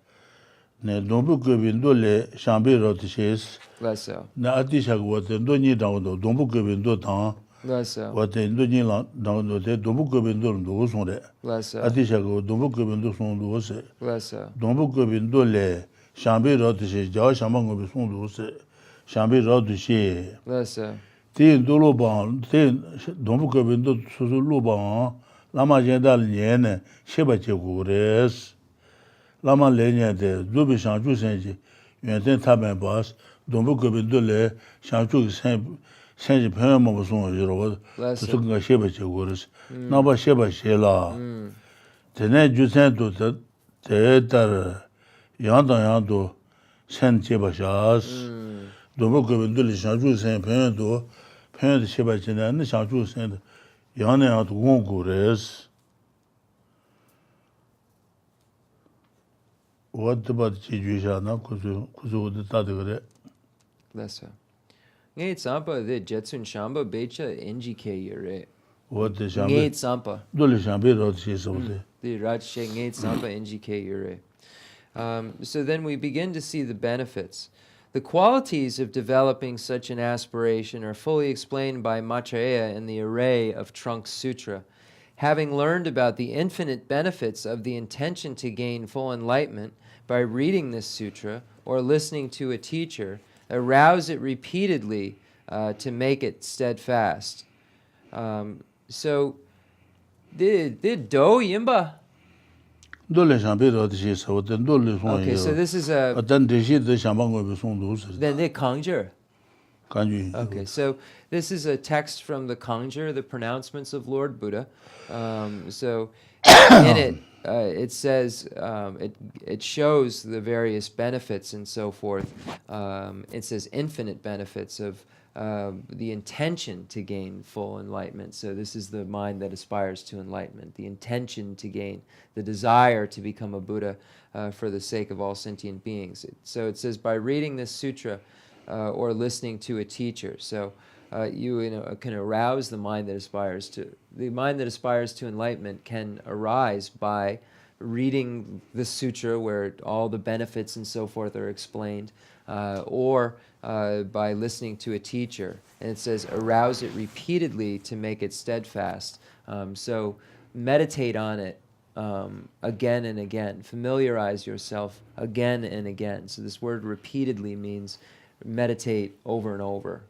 Don't go window, Shambi rotishes. Less so. Na Atisha what the Doni down, don't go window town. Less so. What the Doni down the don't go window those on there. Less so. Atisha go, don't go window on those. Less so. Don't go window, Shambi rotishes, Josh among the Sundos, Shambi rotishes. Less so. Tin Doloban, don't go window to Luban, Lama Jendal Yen, Shebache Gures. Lama Lenya de Dubi Shanchu Senji, Yenten Taben Bas, Dombu Gobindule, Shanchu Senji Pemason, to Sunga Sheba Chegurs, Naba Sheba Shela. Tene Jusen to Tetar Yando Sen Cheba Shas, Dombu Gobindule, Shanchu Sen Pendo, Pen Sheba Chena, and Shanchu Sen Yana to Wongures. What about Chijusha? Kuzu the Tadagre? Less so. Ngate Sampa, the Jetsun Shamba, Becha, NGK, you're What the Ngate Sampa. Duli Shambi wrote she so The Rajshe Ngate Sampa, NGK, you're So then we begin to see the benefits. The qualities of developing such an aspiration are fully explained by Maitreya in the array of Trunks Sutra. Having learned about the infinite benefits of the intention to gain full enlightenment by reading this sutra or listening to a teacher, arouse it repeatedly to make it steadfast. So, did do yimba? Dole Shambi wrote she so then Dole. Okay, so this is a. Then the shit the Shambango Sundus. Then they conjure. Kanji. Okay, so this is a text from the Kangjur, the pronouncements of Lord Buddha. So in it, it says, it shows the various benefits and so forth. It says infinite benefits of the intention to gain full enlightenment. So this is the mind that aspires to enlightenment, the intention to gain, the desire to become a Buddha for the sake of all sentient beings. So it says, by reading this sutra, or listening to a teacher. So you can arouse the mind that aspires to enlightenment can arise by reading the sutra where all the benefits and so forth are explained, or by listening to a teacher. And it says, arouse it repeatedly to make it steadfast. So meditate on it again and again. Familiarize yourself again and again. So this word repeatedly means meditate over and over.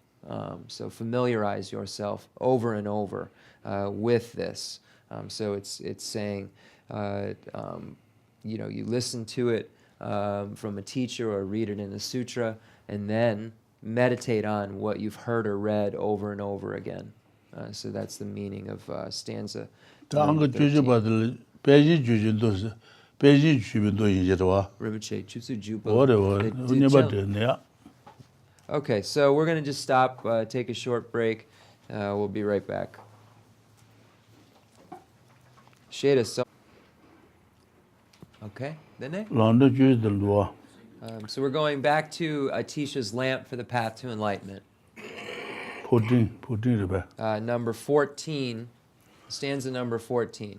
So familiarize yourself over and over with this. So it's saying, you listen to it from a teacher or read it in a sutra, and then meditate on what you've heard or read over and over again. So that's the meaning of stanza 13. Rinpoche, Jutsu Jupa. Okay, so we're going to just stop, take a short break. We'll be right back. Sheda, so. Okay, Dene? So we're going back to Atisha's lamp for the path to enlightenment. Number 14, stanza number 14.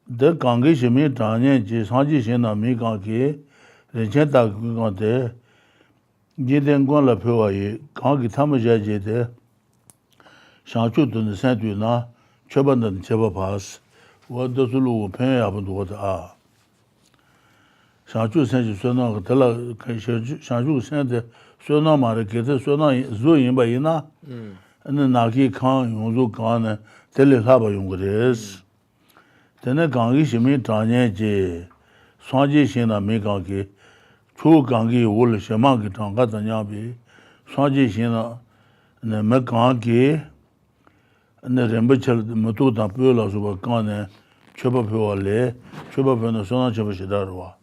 The Gangi Tanya Sanji Shena Mikanki, Regenta Gugante, Jiden Gonla Pua, Kangi Tamaja Jede, Shanchu to the Santuna, Chaban and Cheba Pass, what does Lulu pay up to what are. Shanchu sent Sona, Shanchu sent the Sona Mariketa, Sona Zuin Baina, and the Naki Khan, Yunzu Khan, Telehaba Yungres. Tene Gangi Shimi Tanya Je, Sanji Shina Mikanki, Chu Gangi Wool Shamanki Tanga Tanyabi, Sanji Shina, and the Mekanki, and the Rembachel Mututa Pula Subakane, Chubapule, Chubapena Sona Chabashidarwa.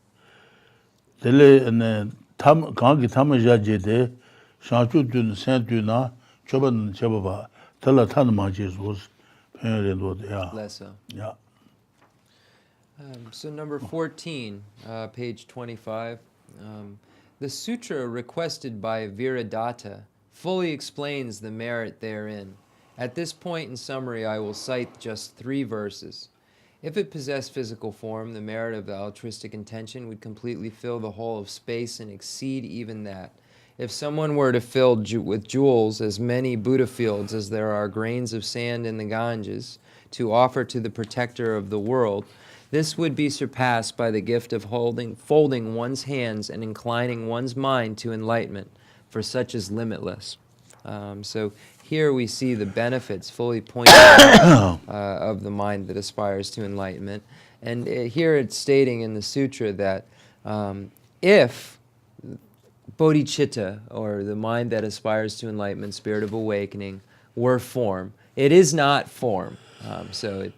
Tele and the Gangi Tamaja Jete, Shanchu Tun Santuna, Chuban Chababa, Telatan Majis was parent. Yeah. So number 14, page 25. The sutra requested by Viradatta fully explains the merit therein. At this point in summary, I will cite just 3 verses. If it possessed physical form, the merit of the altruistic intention would completely fill the whole of space and exceed even that. If someone were to fill with jewels as many Buddha fields as there are grains of sand in the Ganges to offer to the protector of the world, this would be surpassed by the gift of folding one's hands and inclining one's mind to enlightenment, for such is limitless. So here we see the benefits fully pointed out of the mind that aspires to enlightenment. And here it's stating in the sutra that if bodhicitta, or the mind that aspires to enlightenment, spirit of awakening, were form, it is not form.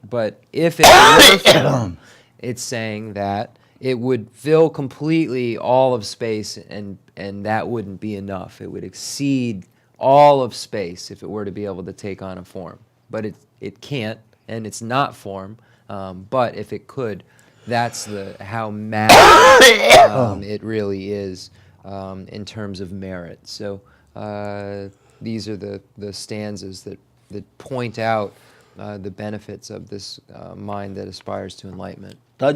But if it were form, it's saying that it would fill completely all of space, and that wouldn't be enough. It would exceed all of space if it were to be able to take on a form. But it can't, and it's not form. But if it could, that's how massive it really is in terms of merit. So these are the stanzas that point out the benefits of this mind that aspires to enlightenment. I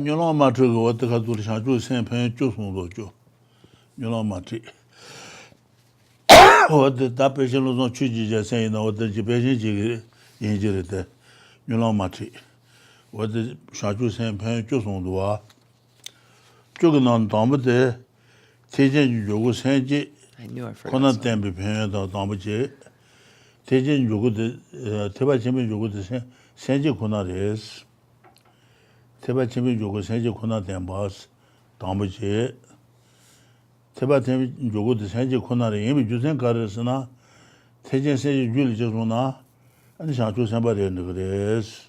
knew I forgot something. Tejin Yugu Teba Chimbi Yugu Senji Kuna Res, Teba Chimbi Yugu Senji Kuna Dembas, Tambuche, Teba Yugu Senji Kuna Yemi Jusen Karesana, 태진 세지 줄이 저소나 아니 샤주 선바데 그래스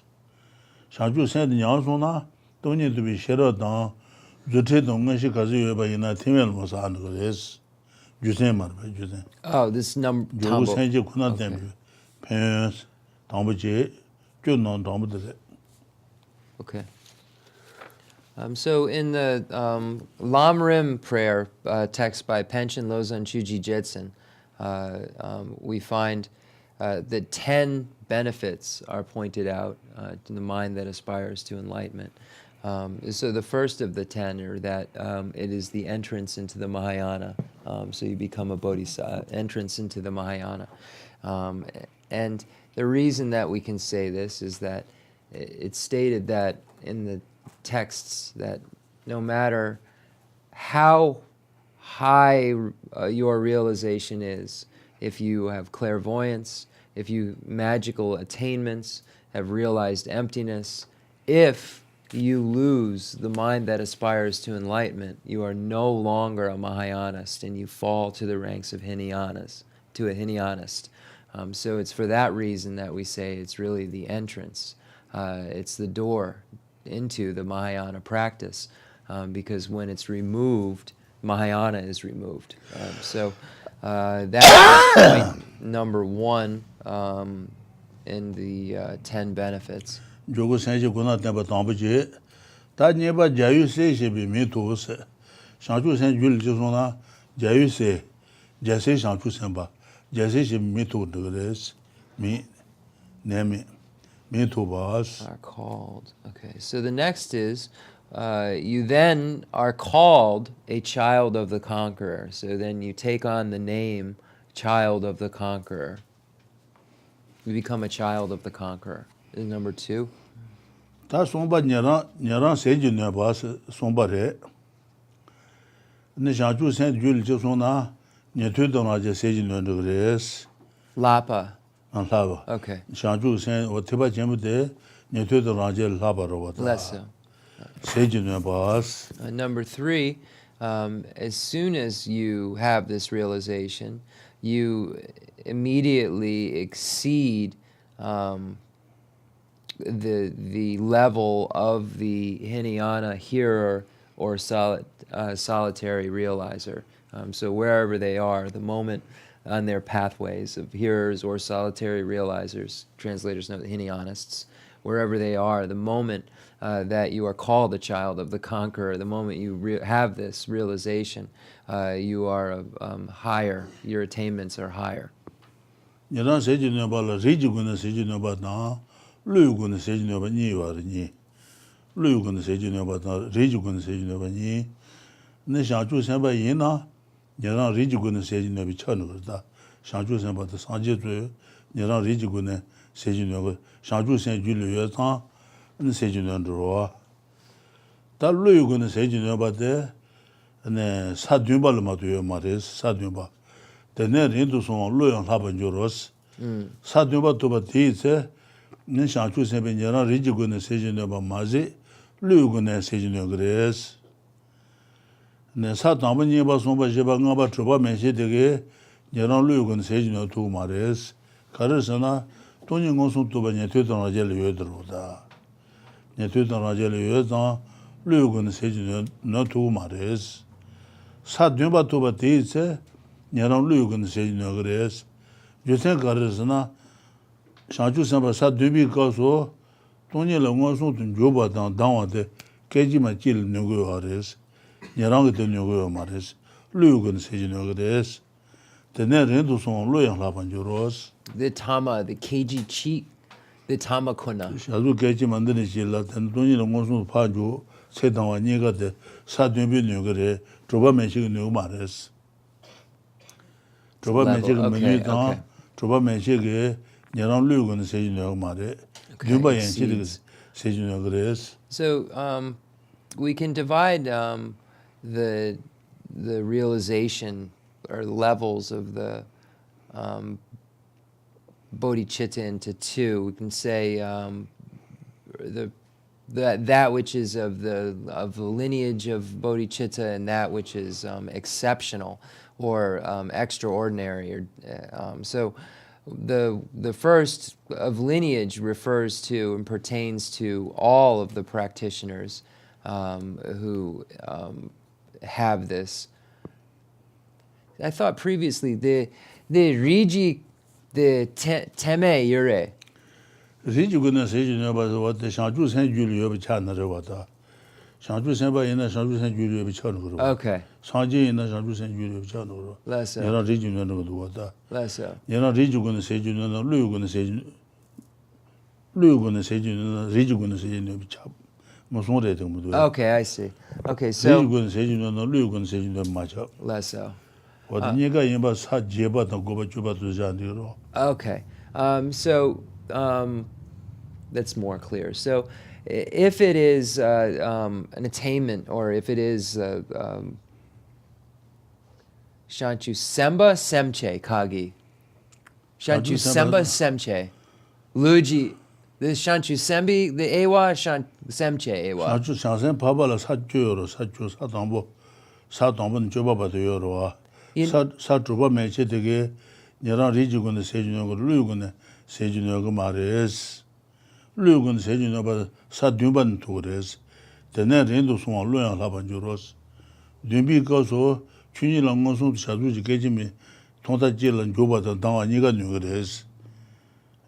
샤주 선의 양소나 돈이도 비 싫어다 저체 동네시 가지고 봐이나 팀을 못 하는 그래스 주세 말봐 주세 Oh, this number. 요 세지 군나 때문에 펜스 담부지 쫓는 담부들 Okay. So in the Lamrim prayer text by Panchen Losang Chuji Jetsen, we find that 10 benefits are pointed out to the mind that aspires to enlightenment. So the first of the 10 are that it is the entrance into the Mahayana. So you become a bodhisattva, entrance into the Mahayana. And the reason that we can say this is that it's stated that in the texts that no matter how high your realization is, if you have clairvoyance, if you magical attainments, have realized emptiness, if you lose the mind that aspires to enlightenment, you are no longer a Mahayanist and you fall to the ranks of Hinayanas, to a Hinayanist. So it's for that reason that we say it's really the entrance. It's the door into the Mahayana practice, because when it's removed, Mahayana is removed. So that is point number one in the 10 benefits. 조고 생지 군나 때문에 담부지 다 네바 자유세시 비미토스 상주 생줄 저소나 자유세 자세 상주 생바 자세시 미토도 그래스 미 네미 미토바스 Are called. Okay, so the next is you then are called a child of the conqueror. So then you take on the name child of the conqueror. You become a child of the conqueror. Is number 2. 다 송바 녀랑 세진네 바스 송바레 네 상주 생줄 저소나 네퇴도나제 세진네 그래스 Lapa. 안라바 Okay. 상주 생 어테바 제무데 네퇴도나제 라바로 왔다 Less so. 세진네 바스 Number 3, as soon as you have this realization, you immediately exceed the level of the Hinayana hearer or solitary realizer. So wherever they are, the moment on their pathways of hearers or solitary realizers, translators know the Hinayanists, wherever they are, the moment that you are called a child of the conqueror, the moment you have this realization, you are higher, your attainments are higher. 녀랑 세진네 발라 리지군네 세진네 바나 루이군네 세진네 바니 와르니 루이군네 세진네 바나 리지군네 세진네 바니 네 상주 생바 이나 녀랑 리지군네 세진네 비 쳐는 거다 상주 생바도 상제도 녀랑 리지군네 세진네 거 상주 생줄을 여상 네 세진네 들어와 다 루이군네 세진네 바데 네 사dwi발마도요 말레스 사dwi바 tener rindu son loyon laban joros sa dyoba toba tiise ne shanchu sebe nyara riji gune sejine ba mazi lu gune sejine gres ne sa damba ni ba son ba jeba ngaba troba mense dege nyara lu gune sejine tu mares karesana toni ngonson toba ne tetan rajel yodroda ne tetan rajel yodan lu gune sejine no tu mares sa dyoba toba tiise 녀랑 루이군 세진네 그래스 요새 가르스나 상주 선바 사 두비 가서 돈이 렁어서 좀 줘봐다 당와데 깨지마 찔 누구 하레스 녀랑 그 누구 말레스 루이군 세진네 그래스 tenerendo son loyan laban joros The tama, the keji cheek, the tama kona. shazu keji mandene jilla ten doni no ngosu paju sedanwa niga de sadunbi nyogere troba menshi no mares troba menshi menu da troba menshi ge nyaran lugun seji no mare duba yanchi de seji no gres. So we can divide the realization or levels of the bodhicitta into two. We can say that which is of the lineage of bodhicitta and that which is exceptional or extraordinary. So the first of lineage refers to and pertains to all of the practitioners who have this. I thought previously the Riji the teme yure. Riji guna seji ne ba so the shangju sen ju liu bi cha na re wa da. Shangju sen ba yin na shangju sen ju liu bi cha no ro. Okay. Shangji yin na shangju sen ju liu bi cha no ro. Less so. Ye na riji ne no do da. Less so. Ye na riji guna seji ne no lu guna seji ne riji guna seji ne bi cha. Mo so de mu do. Okay, I see. Okay, so riji guna seji ne no lu guna seji ne ma cha. less so. Okay, so that's more clear. So if it is an attainment, or if it is Shanchu Semba Semche Kagi, Shanchu Semba Semche, Luji, the Shanchu Sembi, the Ewa, Semche Ewa. Shanchu Shansen Pabala Satjuro, Satju Satambo, Satambo, Joba de Yoroa. Satruba meche de Nera Rijugun Sejuno, Lugun Sejuno Mares, Lugun Sejuno Saduban Tures, the net Indusum Luan Labanjuros. Dumbi Goso, Chuni Langonsun Shaduji Gajimi, Tonta Jil and Juba the Dawa Niga Nugres,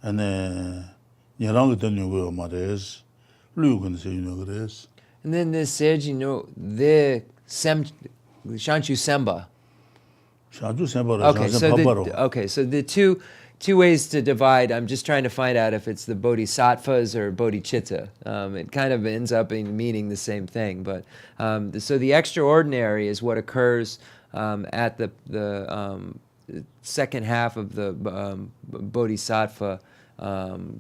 and Nerang the Nugo Mares, Lugun Sejuno. And then this Sejuno, the Shanchu Semba. Okay, so the two ways to divide, I'm just trying to find out if it's the bodhisattvas or bodhicitta. It kind of ends up meaning the same thing, but so the extraordinary is what occurs at the second half of the bodhisattva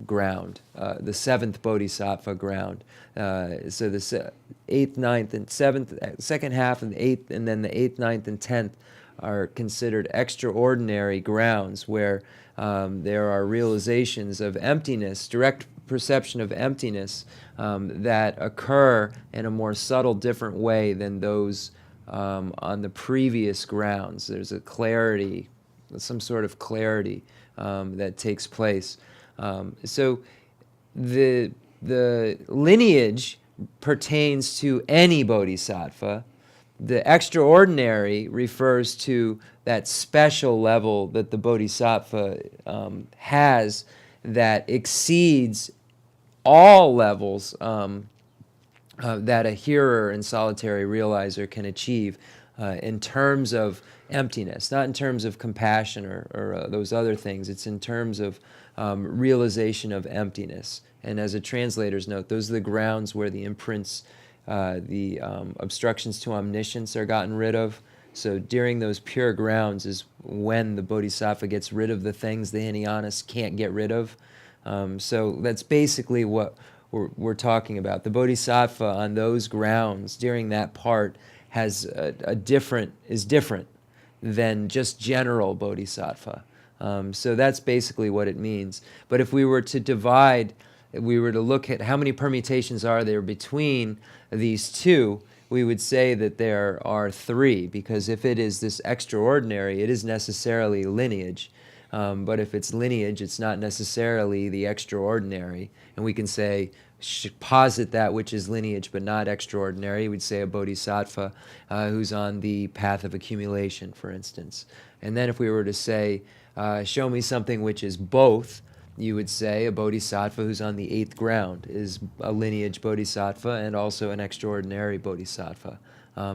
ground, the seventh bodhisattva ground. So the 8th, 9th, and 7th, second half, and the 8th, and then the 8th, 9th, and 10th are considered extraordinary grounds where there are realizations of emptiness, direct perception of emptiness that occur in a more subtle, different way than those on the previous grounds. There's a clarity, some sort of clarity that takes place. So the lineage pertains to any bodhisattva. The extraordinary refers to that special level that the bodhisattva has that exceeds all levels that a hearer and solitary realizer can achieve in terms of emptiness, not in terms of compassion or those other things. It's in terms of realization of emptiness. And as a translator's note, those are the grounds where the imprints, the obstructions to omniscience are gotten rid of. So during those pure grounds is when the bodhisattva gets rid of the things the hinayanas can't get rid of. So that's basically what we're talking about. The bodhisattva on those grounds during that part has is different than just general bodhisattva. So that's basically what it means. But if we were to divide, if we were to look at how many permutations are there between these two, we would say that there are 3, because if it is this extraordinary, it is necessarily lineage. But if it's lineage, it's not necessarily the extraordinary. And we can say, posit that which is lineage but not extraordinary. We'd say a bodhisattva who's on the path of accumulation, for instance. And then if we were to say, show me something which is both, you would say a bodhisattva who's on the 8th ground is a lineage bodhisattva and also an extraordinary bodhisattva.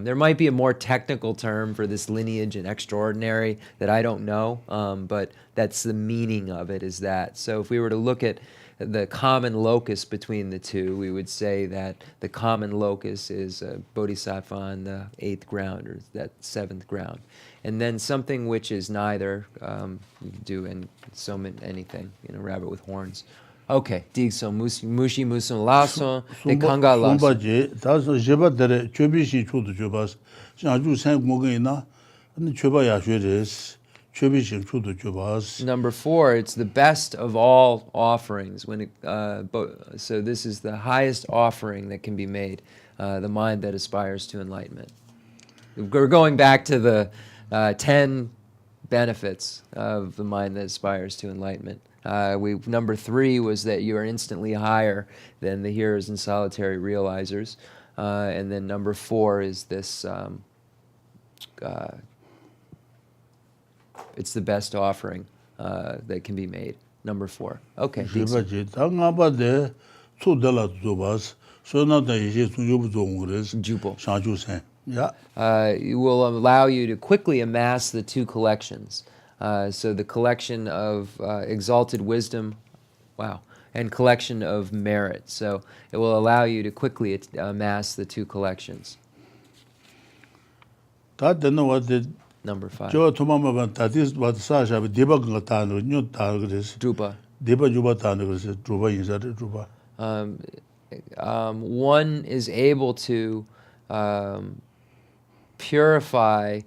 There might be a more technical term for this lineage and extraordinary that I don't know, but that's the meaning of it, is that. So if we were to look at the common locus between the two, we would say that the common locus is a bodhisattva on the 8th ground, or that 7th ground. And then something which is neither, you can do anything, rabbit with horns. Okay, dig so mushi musun laso de kanga laso. Sumbaje, that's a jeba dere chobishi chudu jobas. Janju sang mogina, and choba yashures, chobishi chudu jobas. Number 4, it's the best of all offerings. So this is the highest offering that can be made, the mind that aspires to enlightenment. We're going back to the 10 benefits of the mind that aspires to enlightenment. Number 3 was that you are instantly higher than the hearers and solitary realizers. And then number 4 is this, it's the best offering that can be made. Number 4. Okay. Jubal. Yeah. It will allow you to quickly amass the 2 collections. So the collection of exalted wisdom, wow, and collection of merit. So it will allow you to quickly amass the 2 collections. Number 5. Drupa. One is able to purify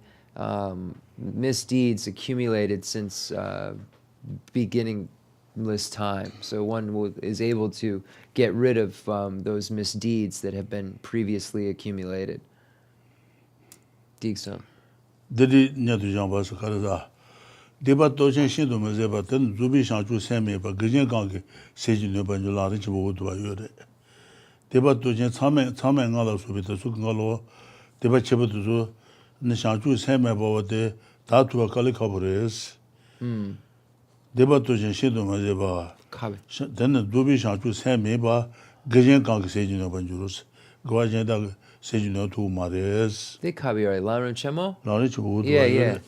misdeeds accumulated since beginningless time. So one is able to get rid of those misdeeds that have been previously accumulated. Digson. Didi nyatu jamba sakaraza. Deba toshen shindu mezeba ten zubi shanchu seme ba gejen gangi seji nyoba nyola rinchi bogo tuwa yore. Deba toshen tsame ngala subita suk ngalo deba cheba tuzu ni shanchu seme ba wate tatuwa kali kabures. Deba toshen shindu mezeba ten zubi shanchu seme ba gejen gangi seji nyoba nyolos. Gwa jenda seji nyoba tuwa mares. They kabi right. Lamrim Chenmo? Lamrim Chenmo. Yeah.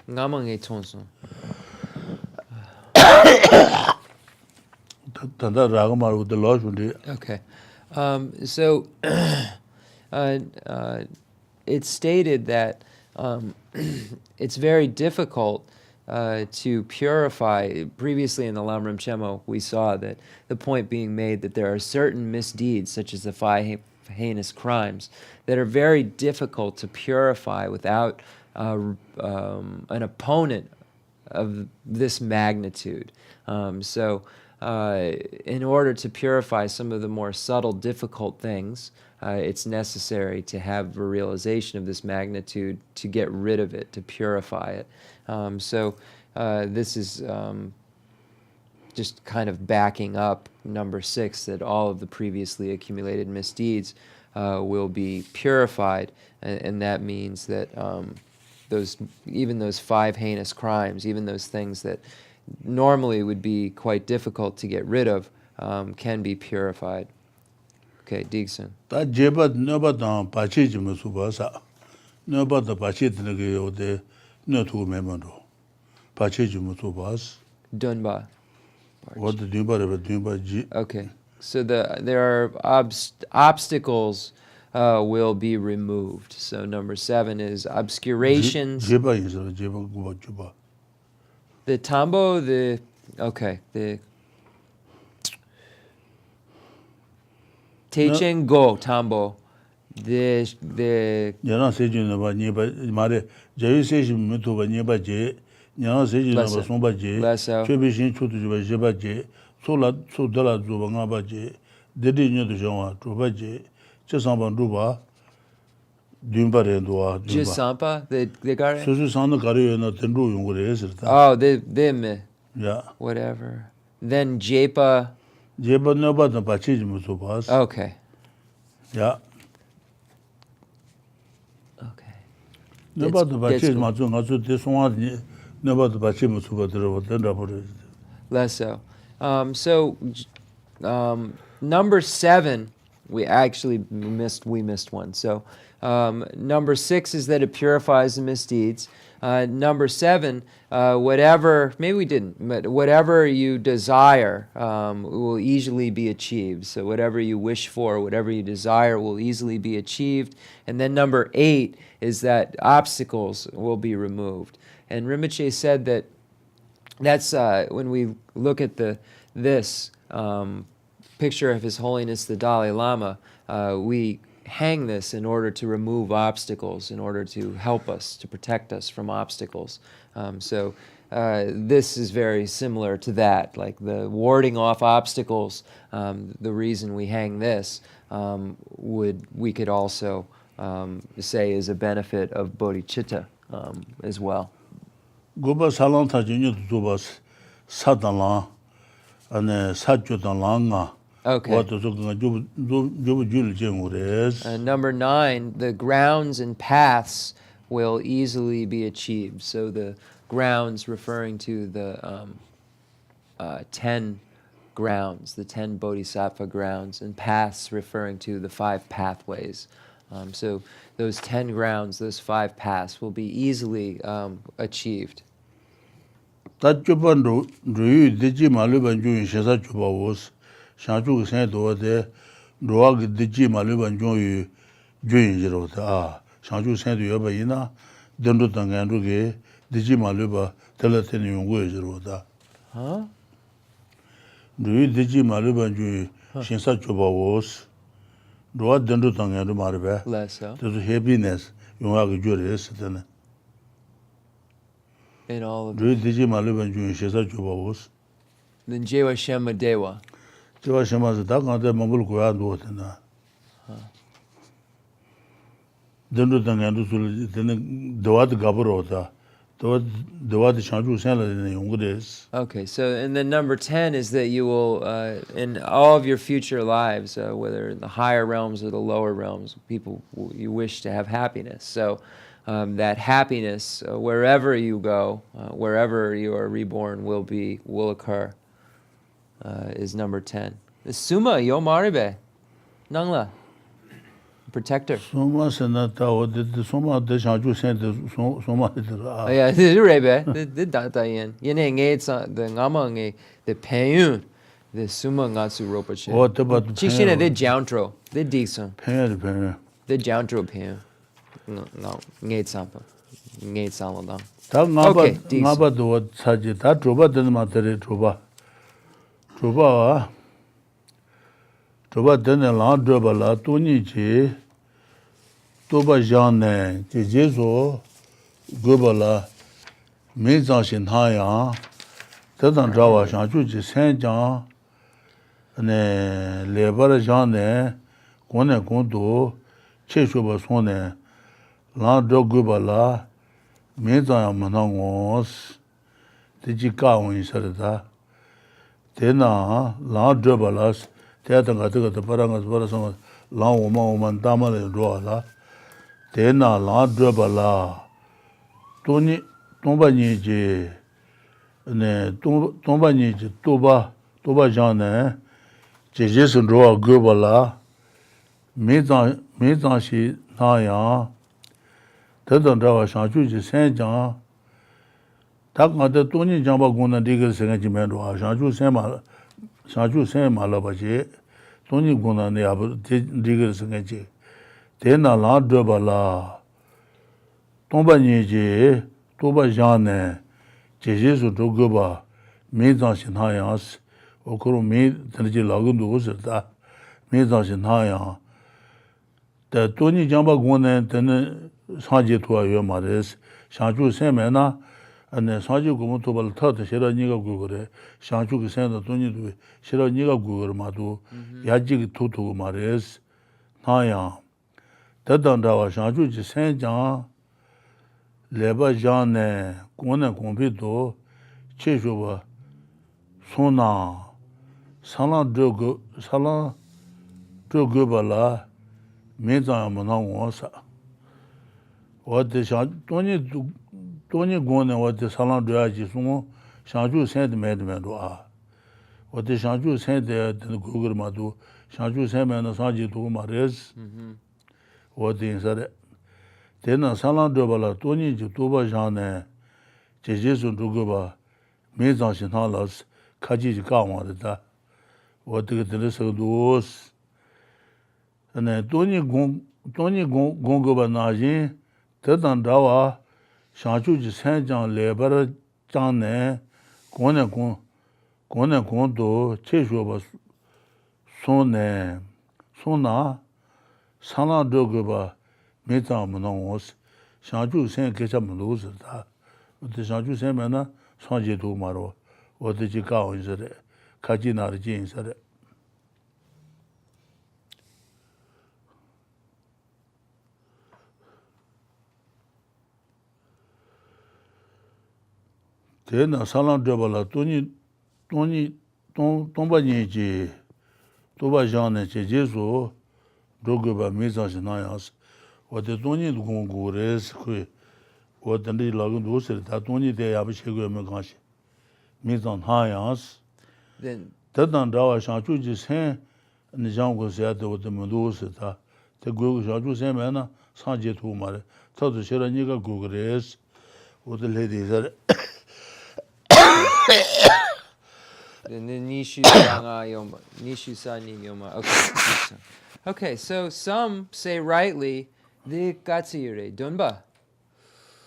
Ngamang e tonso. Okay. So it's stated that it's very difficult to purify. Previously in the Lamrim Chenmo, we saw that the point being made that there are certain misdeeds, such as the 5 heinous crimes, that are very difficult to purify without an opponent of this magnitude. So in order to purify some of the more subtle, difficult things, it's necessary to have a realization of this magnitude to get rid of it, to purify it. So this is just kind of backing up number 6, that all of the previously accumulated misdeeds will be purified, and that means that even those 5 heinous crimes, even those things that normally would be quite difficult to get rid of, can be purified. Okay, Digson. Dunba. What the Dunba? Okay, so there are obstacles will be removed. So number 7 is obscurations. The tambo, the Teichen go tambo. The Yana sejun ba niba mare jayu sejun mutu ba niba je yana sejun ba somba je chebi shin chutu ba je ba je sola so dala zo ba nga ba je dedi nyu de jonwa to ba je che samba nduba dumba re ndo just sampa the gare so sanu gare na tendu yung re sirta. Oh, them yeah, whatever. Then jepa no ba na ba chi mutu bas. Okay. Yeah. Less so. Number 7, we missed one. So number 6 is that it purifies the misdeeds. Number 7, maybe we didn't, but whatever you desire will easily be achieved. So whatever you wish for, whatever you desire will easily be achieved. And then number 8 is that obstacles will be removed. And Rinpoche said that's when we look at this picture of His Holiness the Dalai Lama, we hang this in order to remove obstacles, in order to help us, to protect us from obstacles. So this is very similar to that, like the warding off obstacles. The reason we hang this we could also say is a benefit of bodhicitta as well. goba salang ta jinyu tu bas sadala ane sajudalanga. Okay. Number 9, the grounds and paths will easily be achieved. So the grounds referring to the 10 grounds, the 10 bodhisattva grounds, and paths referring to the 5 pathways. So those 10 grounds, those 5 paths will be easily achieved. Huh? Less so. Happiness. In all of them. Then Jewa Shema Dewa. Jewa Shema is that kind of mabul kuya do it na. Dendu tangandu sul then dawat gabro hota. Dawat shanju sen la yungres. Okay, so and then number 10 is that you will, in all of your future lives, whether in the higher realms or the lower realms, you wish to have happiness. So that happiness, wherever you go, wherever you are reborn, will occur. Is number 10. The Summa Yo Maribe, Nangla, protector. Summa senata o de summa de shanju sen de summa de. Oh yeah, the Rebe, the Datayan. Yene ngets the Ngama nge the Peyun, the Summa Ngatsu Rinpoche. O te bat. Chishina the Jountro, the Dixon. Peyun. The Jountro Peyun. No, ngets sampa. Ngets saladam. Ta ngaba do saji ta troba den matere troba. Troba den la troba la tuni chi toba jane je jeso gobala me zang shin ha ya ta dan jawa shan ju ji sen jang ne le bar jane kone kon do che sho ba son ne la do gobala me zang ma na ngos de ji ka won sa da Tena la drabalas, teatanga to parangas barasong la woman tamale rola. Tena la drabala. Toni tomba niji ne tomba niji toba jane jejesun roa gobala mezan shi na ya tedan drawa shanchu ji senjang tak ngade toni jamba guna diga senga jimendo shanchu sen mala baje toni guna ne ab diga senga je tena la dobala tomba nyeje toba jane jejesu dogoba mezan shin hayas okoro me tanji lagun do zata mezan shin haya ta toni jamba guna tene saje toa yo mares shanchu sen mena ane sanji gumu tobal tata shira niga gugure shanchu ki senda toni du shira niga gugure madu yaji ki tutu mares naya tadan dawa shanchu ji senjang leba jane kone kompi do che shoba sona salang drogo bala mezang amana wonsa wate Toni gone wate salang doya ji sungo shanchu sen de med do a wate shanchu sen de gugur madu shanchu sen me na sanji to mares wate insare tena salang do bala toni ji to ba jane jeje sun do go ba me zang shin ha las kaji ji ka wa da wate ke de se dos ane toni gong go ba na ji tedan dawa shanchu ji senjang lebar jang ne gone gong do che shoba son na salang do go ba me zang mo nong os shanchu sen ke cha mo lo da de shanchu sen me na san je do ma ro wo de ji ka o zhe ka ji na ri jin zhe Tena salang drebala tongba nyeji toba jane che jesu drogoba mizanshi nayas wate toni gungu res kwe watandi lagun dosir ta toni de yabishego me ganshi mizan hayas Then tadan dawa shanchu ji sen ni jango se ade wate mendosir ta te gogo shanchu sen mena sanje tu mare tadu shira niga gogo res wate ledi zare then Nishu Sanga Yoma. Nishu Sani Yoma. Okay. Okay, so some say rightly the Gatsire, Dunba.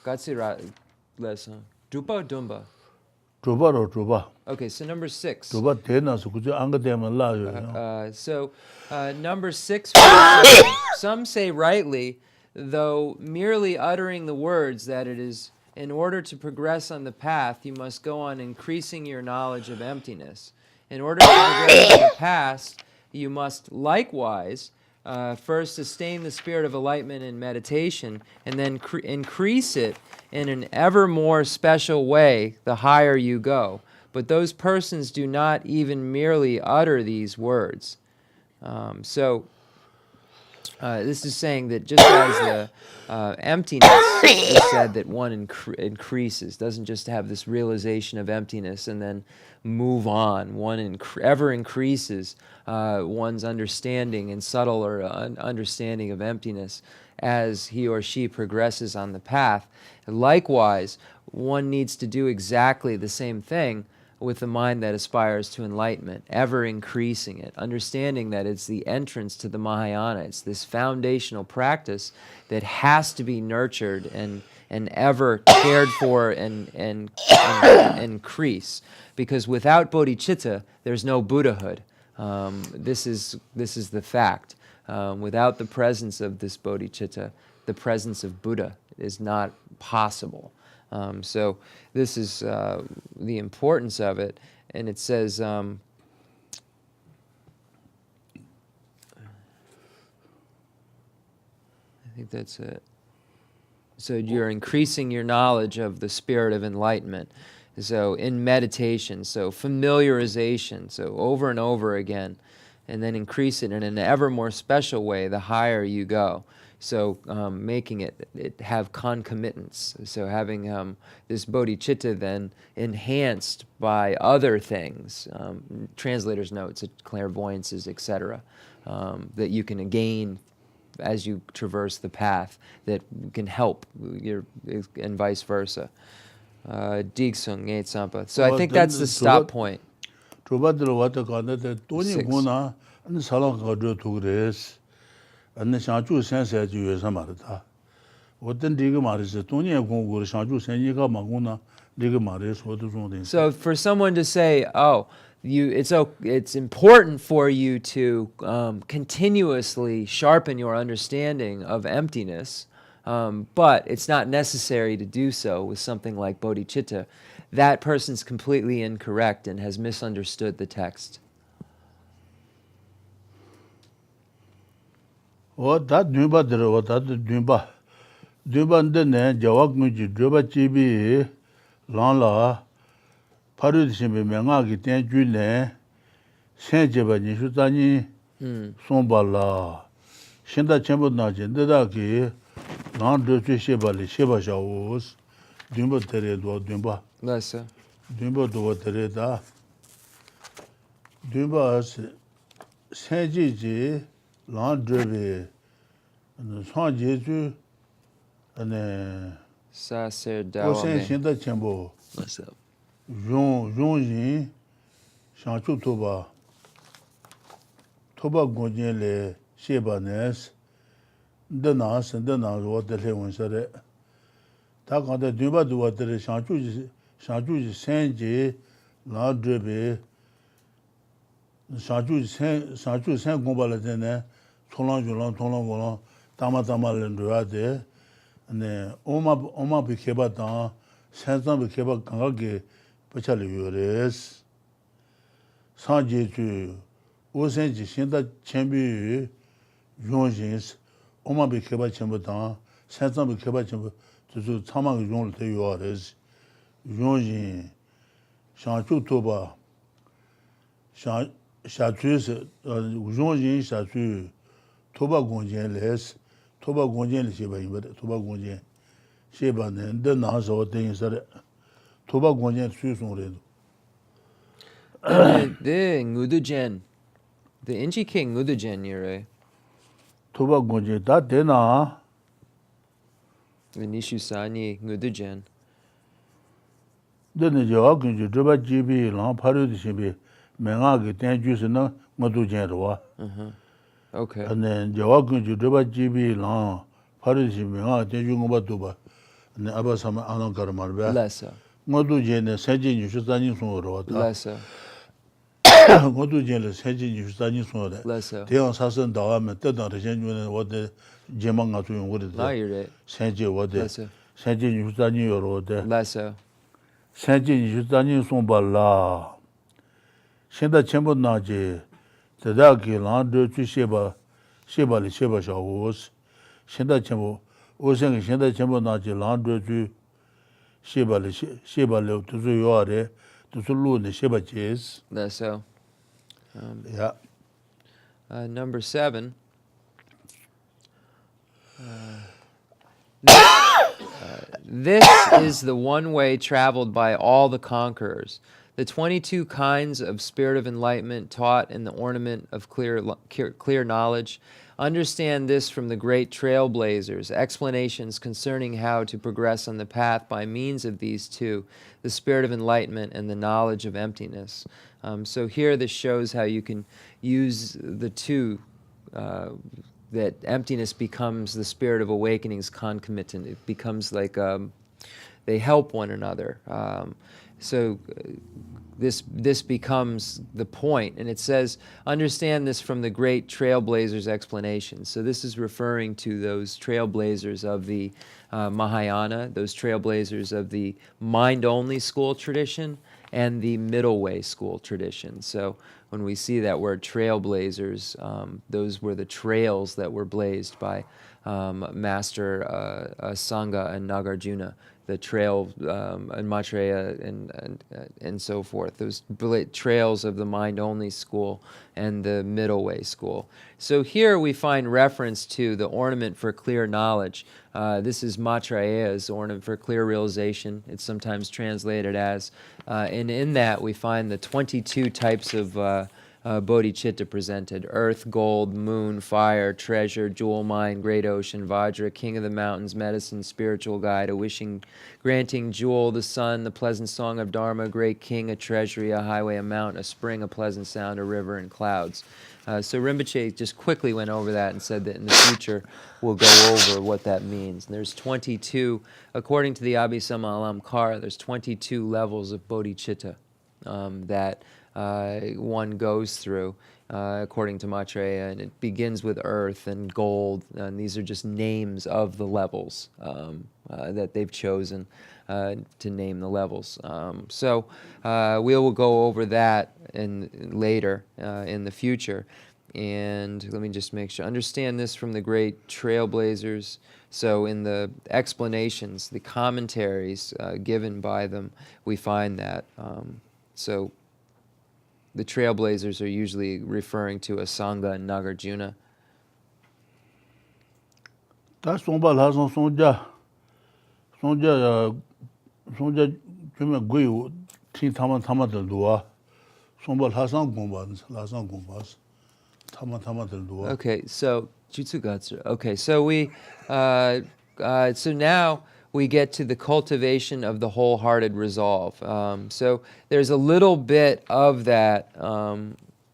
Gatsira lesson. Drupa Dumba. Drupa. Okay, so number 6. Drupa tena su kujo anga tema la yo. So number 6, some say rightly, though merely uttering the words, that it is in order to progress on the path, you must go on increasing your knowledge of emptiness. In order to progress on the past, you must likewise first sustain the spirit of enlightenment in meditation, and then increase it in an ever more special way the higher you go. But those persons do not even merely utter these words. This is saying that just as the emptiness is said that one increases, doesn't just have this realization of emptiness and then move on. One ever increases one's understanding and subtler understanding of emptiness as he or she progresses on the path. Likewise, one needs to do exactly the same thing with the mind that aspires to enlightenment, ever increasing it, understanding that it's the entrance to the Mahayana. It's this foundational practice that has to be nurtured and ever cared for and increase. Because without bodhicitta, there's no Buddhahood. This is the fact. Without the presence of this bodhicitta, the presence of Buddha is not possible. So this is the importance of it, and it says, I think that's it. So you're increasing your knowledge of the spirit of enlightenment. So in meditation, so familiarization, so over and over again, and then increase it in an ever more special way the higher you go. So making it have concomitants, so having this bodhicitta then enhanced by other things, translator's notes, clairvoyances, etc., that you can gain as you traverse the path that can help, and vice versa. Digsung, Ngait Sampa. So I think that's the stop point. 那想住山山就有什么的他，我等这个嘛的是多年公过的想住山一个嘛工呢，这个嘛的说的重点。So for someone to say, oh, it's important for you to continuously sharpen your understanding of emptiness, but it's not necessary to do so with something like bodhicitta. That person's completely incorrect and has misunderstood the text. That Dumba there, what that Dumba. Dumba and then Jawak Muji, Druba Chibi, Lala, Parudishim, Mangaki, Ten June, Saint Jabani, Shutani, Sombala, Shinda Chamber Najin, Daki, Land Shebali, Sheba Shaws, Dumba Tere, Dumba. Lessa. Dumba do Tereta. Dumba Saint Gigi. Land Derby and San Jeju and Sacerdote. Shinda Chenmo. What's up? Yin, Shanchu Toba Gonjele, Sheba Ness, Denas and Denas, what the Lewin said. Talk on the Duba do what the Shanchu Sanji, Land Derby, Shanchu San Gombalatene. Tolang, Tama Lenduade, and Oma Bikeba Dan, Sansan Bikeba Gangage, Pachali Ures, Sanji, Osenji, Shinda Chambi, Yonjins, Oma Bikeba Chamberdan, Sansan Bikeba Chamber, to Tamang Yon to yours, 용진 상주 토바 상 샤주스 용진 샤주 토바 공전 레스 토바 공전 시바 이버 토바 공전 시바는 더 나서 되는서 토바 공전 수송래도 the ngudujen the inji king ngudujen yure 토바 공전 다 되나 the nishu sani ngudujen dēne jawā kīñchū drupā jībī lāng pārū dī shībī mēngā kī tēn jūsī nā ngā tū jēn rwa. Okay. Ane jawā kīñchū drupā jībī lāng pārū dī shībī mēngā kī tēn jū ngā bā tū bā. Ane abā sāma ānā kāra mār bā. Lesa. Ngā tū jēn nā sēnchī nyūshū sāñī sōng rwa tā. Lesa. Ngā tū jēn nā sēnchī nyūshū sāñī sōng rwa. Lesa. Tēyāng sāsān dāwā mē tētāng rā shēn jū nā wā tē jēmā ngā tū yōng wā Now you're right. sēnchī wā tē Lesa. sēnchī nyūshū sāñī yō rwa tē. Lesa. Sēnchī nyūshū sāñī sōng bā lā. Shēndā Chenmo nāji, tadā kī lāng dō chū shēba lī shēba shā wōs. Shēndā Chenmo, wōsēng kī shēndā Chenmo nāji lāng dō chū shēba lī tūsū yuwa rē, tūsū lū nī shēba chēs. That's so. Yeah. Number 7. This is the one way traveled by all the conquerors. The 22 kinds of spirit of enlightenment taught in the ornament of clear knowledge. Understand this from the great trailblazers, explanations concerning how to progress on the path by means of these two, the spirit of enlightenment and the knowledge of emptiness. So here this shows how you can use the two, that emptiness becomes the spirit of awakening's concomitant. It becomes like they help one another. This becomes the point, and it says, understand this from the great trailblazers' explanation. So this is referring to those trailblazers of the Mahayana, those trailblazers of the mind-only school tradition and the middle way school tradition. So when we see that word trailblazers, those were the trails that were blazed by Master Sangha and Nagarjuna, the trail and Maitreya and so forth, those trails of the mind-only school and the middle way school. So here we find reference to the ornament for clear knowledge. This is Maitreya's ornament for clear realization. It's sometimes translated as, and in that we find the 22 types of bodhicitta presented: earth, gold, moon, fire, treasure, jewel mine, great ocean, vajra, king of the mountains, medicine, spiritual guide, a wishing, granting jewel, the sun, the pleasant song of Dharma, great king, a treasury, a highway, a mountain, a spring, a pleasant sound, a river, and clouds. So Rinpoche just quickly went over that and said that in the future we'll go over what that means. And there's 22, according to the Abhisama Alamkara, there's 22 levels of bodhicitta that one goes through, according to Maitreya, and it begins with earth and gold, and these are just names of the levels that they've chosen to name the levels. So we will go over that later in the future. And let me just make sure. Understand this from the great trailblazers. So in the explanations, the commentaries given by them, we find that. So the trailblazers are usually referring to a Sangha and Nagarjuna. Tā sōngpa lāsāng sōngja kēmē gui tīng tāma tāl duwa. Sōngpa lāsāng gōngpa, tāma tāl duwa. Okay, so Jutsugatsu. Okay, so we so now we get to the cultivation of the wholehearted resolve. So there's a little bit of that.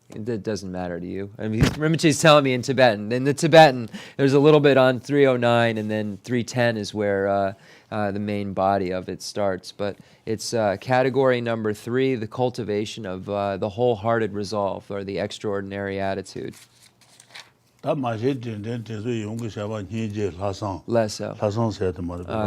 That doesn't matter to you. I mean, Rinpoche's telling me in Tibetan. In the Tibetan, there's a little bit on 309, and then 310 is where the main body of it starts. But it's category number 3, the cultivation of the wholehearted resolve, or the extraordinary attitude. Less so.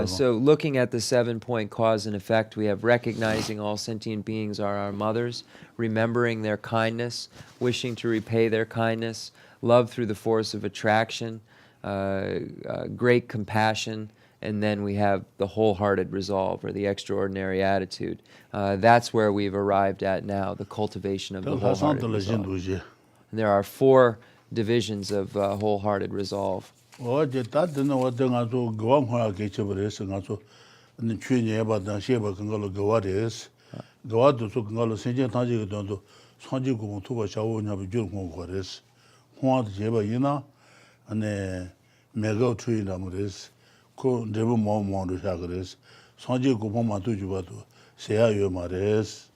So looking at the 7-point cause and effect, we have recognizing all sentient beings are our mothers, remembering their kindness, wishing to repay their kindness, love through the force of attraction, great compassion, and then we have the wholehearted resolve or the extraordinary attitude. That's where we've arrived at now, the cultivation of the wholehearted resolve. And there are 4 divisions of wholehearted resolve. ko debu mo mo do shagres sonje ko ma tu juba to se ya yo mares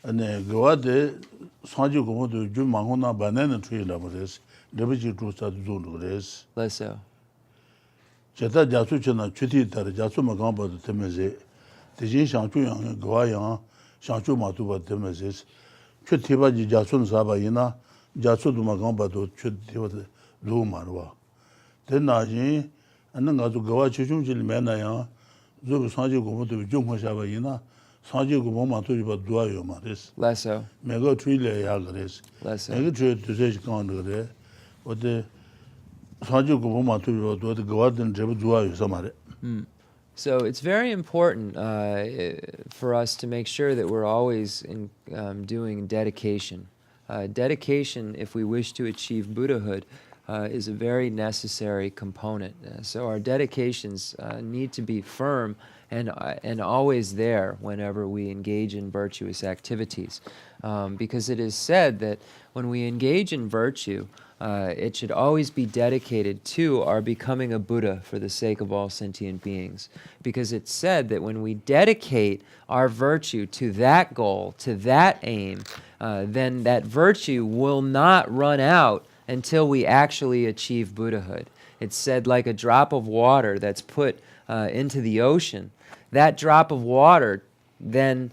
ane gawade sonje ko mo do ju ma hona banana tree la mares debu ji tu sa du do res Leso. jeta jasu chena chuti tar jasu ma gamba de temeze de jin shang chu yang gwa yang shang chu ma tu ba temeze chuti ba ji jasu sa ba yina jasu du ma gamba do chuti ba du marwa den na jin 안는 가서 거와 주중질 매나야 저 사지 고모도 좀 하셔봐 이나 사지 고모만 또 봐 도와요 말이스 Leso. 내가 트윌래야 그랬어 Leso. 내가 저 두세 시간 그래 어때 사지 고모만 또 도와도 거와든 저 도와요 말에 So it's very important for us to make sure that we're always doing dedication. Dedication, if we wish to achieve Buddhahood, is a very necessary component. So our dedications need to be firm and always there whenever we engage in virtuous activities. Because it is said that when we engage in virtue, it should always be dedicated to our becoming a Buddha for the sake of all sentient beings. Because it's said that when we dedicate our virtue to that goal, to that aim, then that virtue will not run out until we actually achieve Buddhahood. It's said like a drop of water that's put into the ocean. That drop of water then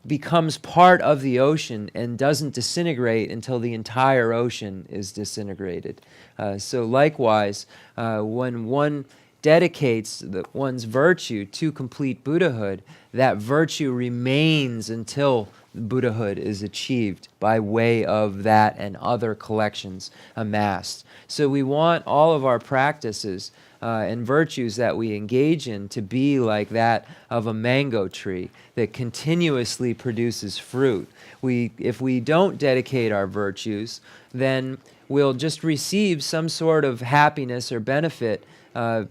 becomes part of the ocean and doesn't disintegrate until the entire ocean is disintegrated. So likewise, when one dedicates one's virtue to complete Buddhahood, that virtue remains until Buddhahood is achieved by way of that and other collections amassed. So we want all of our practices and virtues that we engage in to be like that of a mango tree that continuously produces fruit. If we don't dedicate our virtues, then we'll just receive some sort of happiness or benefit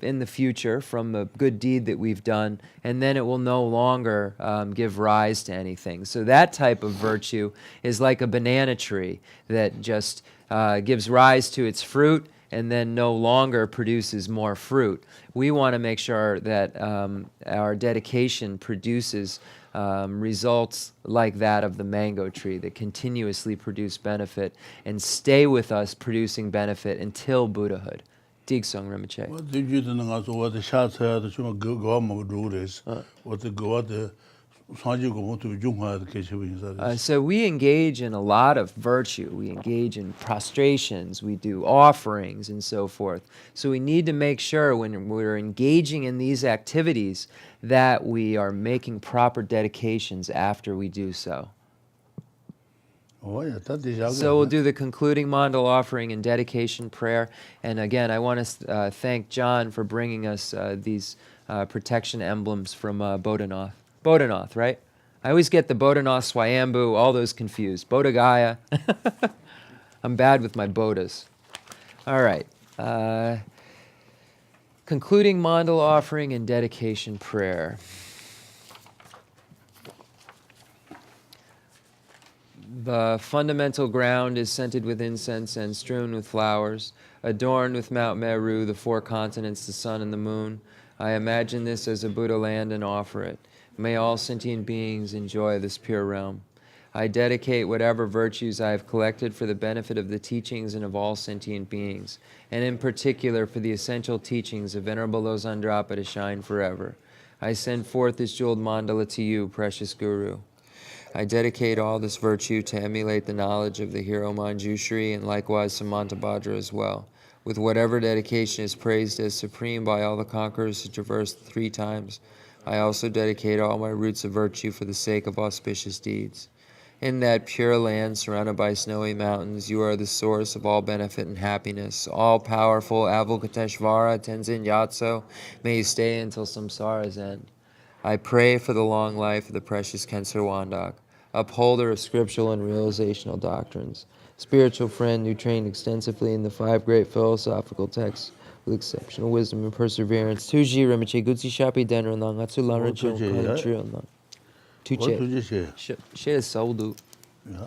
in the future from a good deed that we've done, and then it will no longer give rise to anything. So that type of virtue is like a banana tree that just gives rise to its fruit and then no longer produces more fruit. We want to make sure that our dedication produces results like that of the mango tree that continuously produce benefit and stay with us producing benefit until Buddhahood. Digsung Rinpoche. What did you do? I saw what the shots had. The chuma go on with rules. What the go out the sanji go to Jungha the Geshe. So we engage in a lot of virtue. We engage in prostrations. We do offerings and so forth. So we need to make sure when we're engaging in these activities that we are making proper dedications after we do so. So we'll do the concluding mandal offering and dedication prayer. And again, I want to thank John for bringing us these protection emblems from Bodhanath. Bodhanath, right? I always get the Bodhanath, Swayambhu, all those confused. Bodhagaya. I'm bad with my Bodhas. All right. Concluding mandal offering and dedication prayer. The fundamental ground is scented with incense and strewn with flowers, adorned with Mount Meru, the 4 continents, the sun and the moon. I imagine this as a Buddha land and offer it. May all sentient beings enjoy this pure realm. I dedicate whatever virtues I have collected for the benefit of the teachings and of all sentient beings, and in particular for the essential teachings of Venerable Losang Drakpa to shine forever. I send forth this jeweled mandala to you, precious Guru. I dedicate all this virtue to emulate the knowledge of the hero Manjushri and likewise Samantabhadra as well, with whatever dedication is praised as supreme by all the conquerors who traversed 3 times. I also dedicate all my roots of virtue for the sake of auspicious deeds. In that pure land surrounded by snowy mountains, you are the source of all benefit and happiness. All-powerful Avalokiteshvara Tenzin Yatso, may you stay until samsara's end. I pray for the long life of the precious Khensur Wandak, upholder of scriptural and realizational doctrines, spiritual friend who trained extensively in the 5 great philosophical texts with exceptional wisdom and perseverance. Tuji Rinpoche Gutsi Shapi Denron Lang Atsu Lanra Chon Kan Trion Lang. Tuche. Shit is so do. Yeah.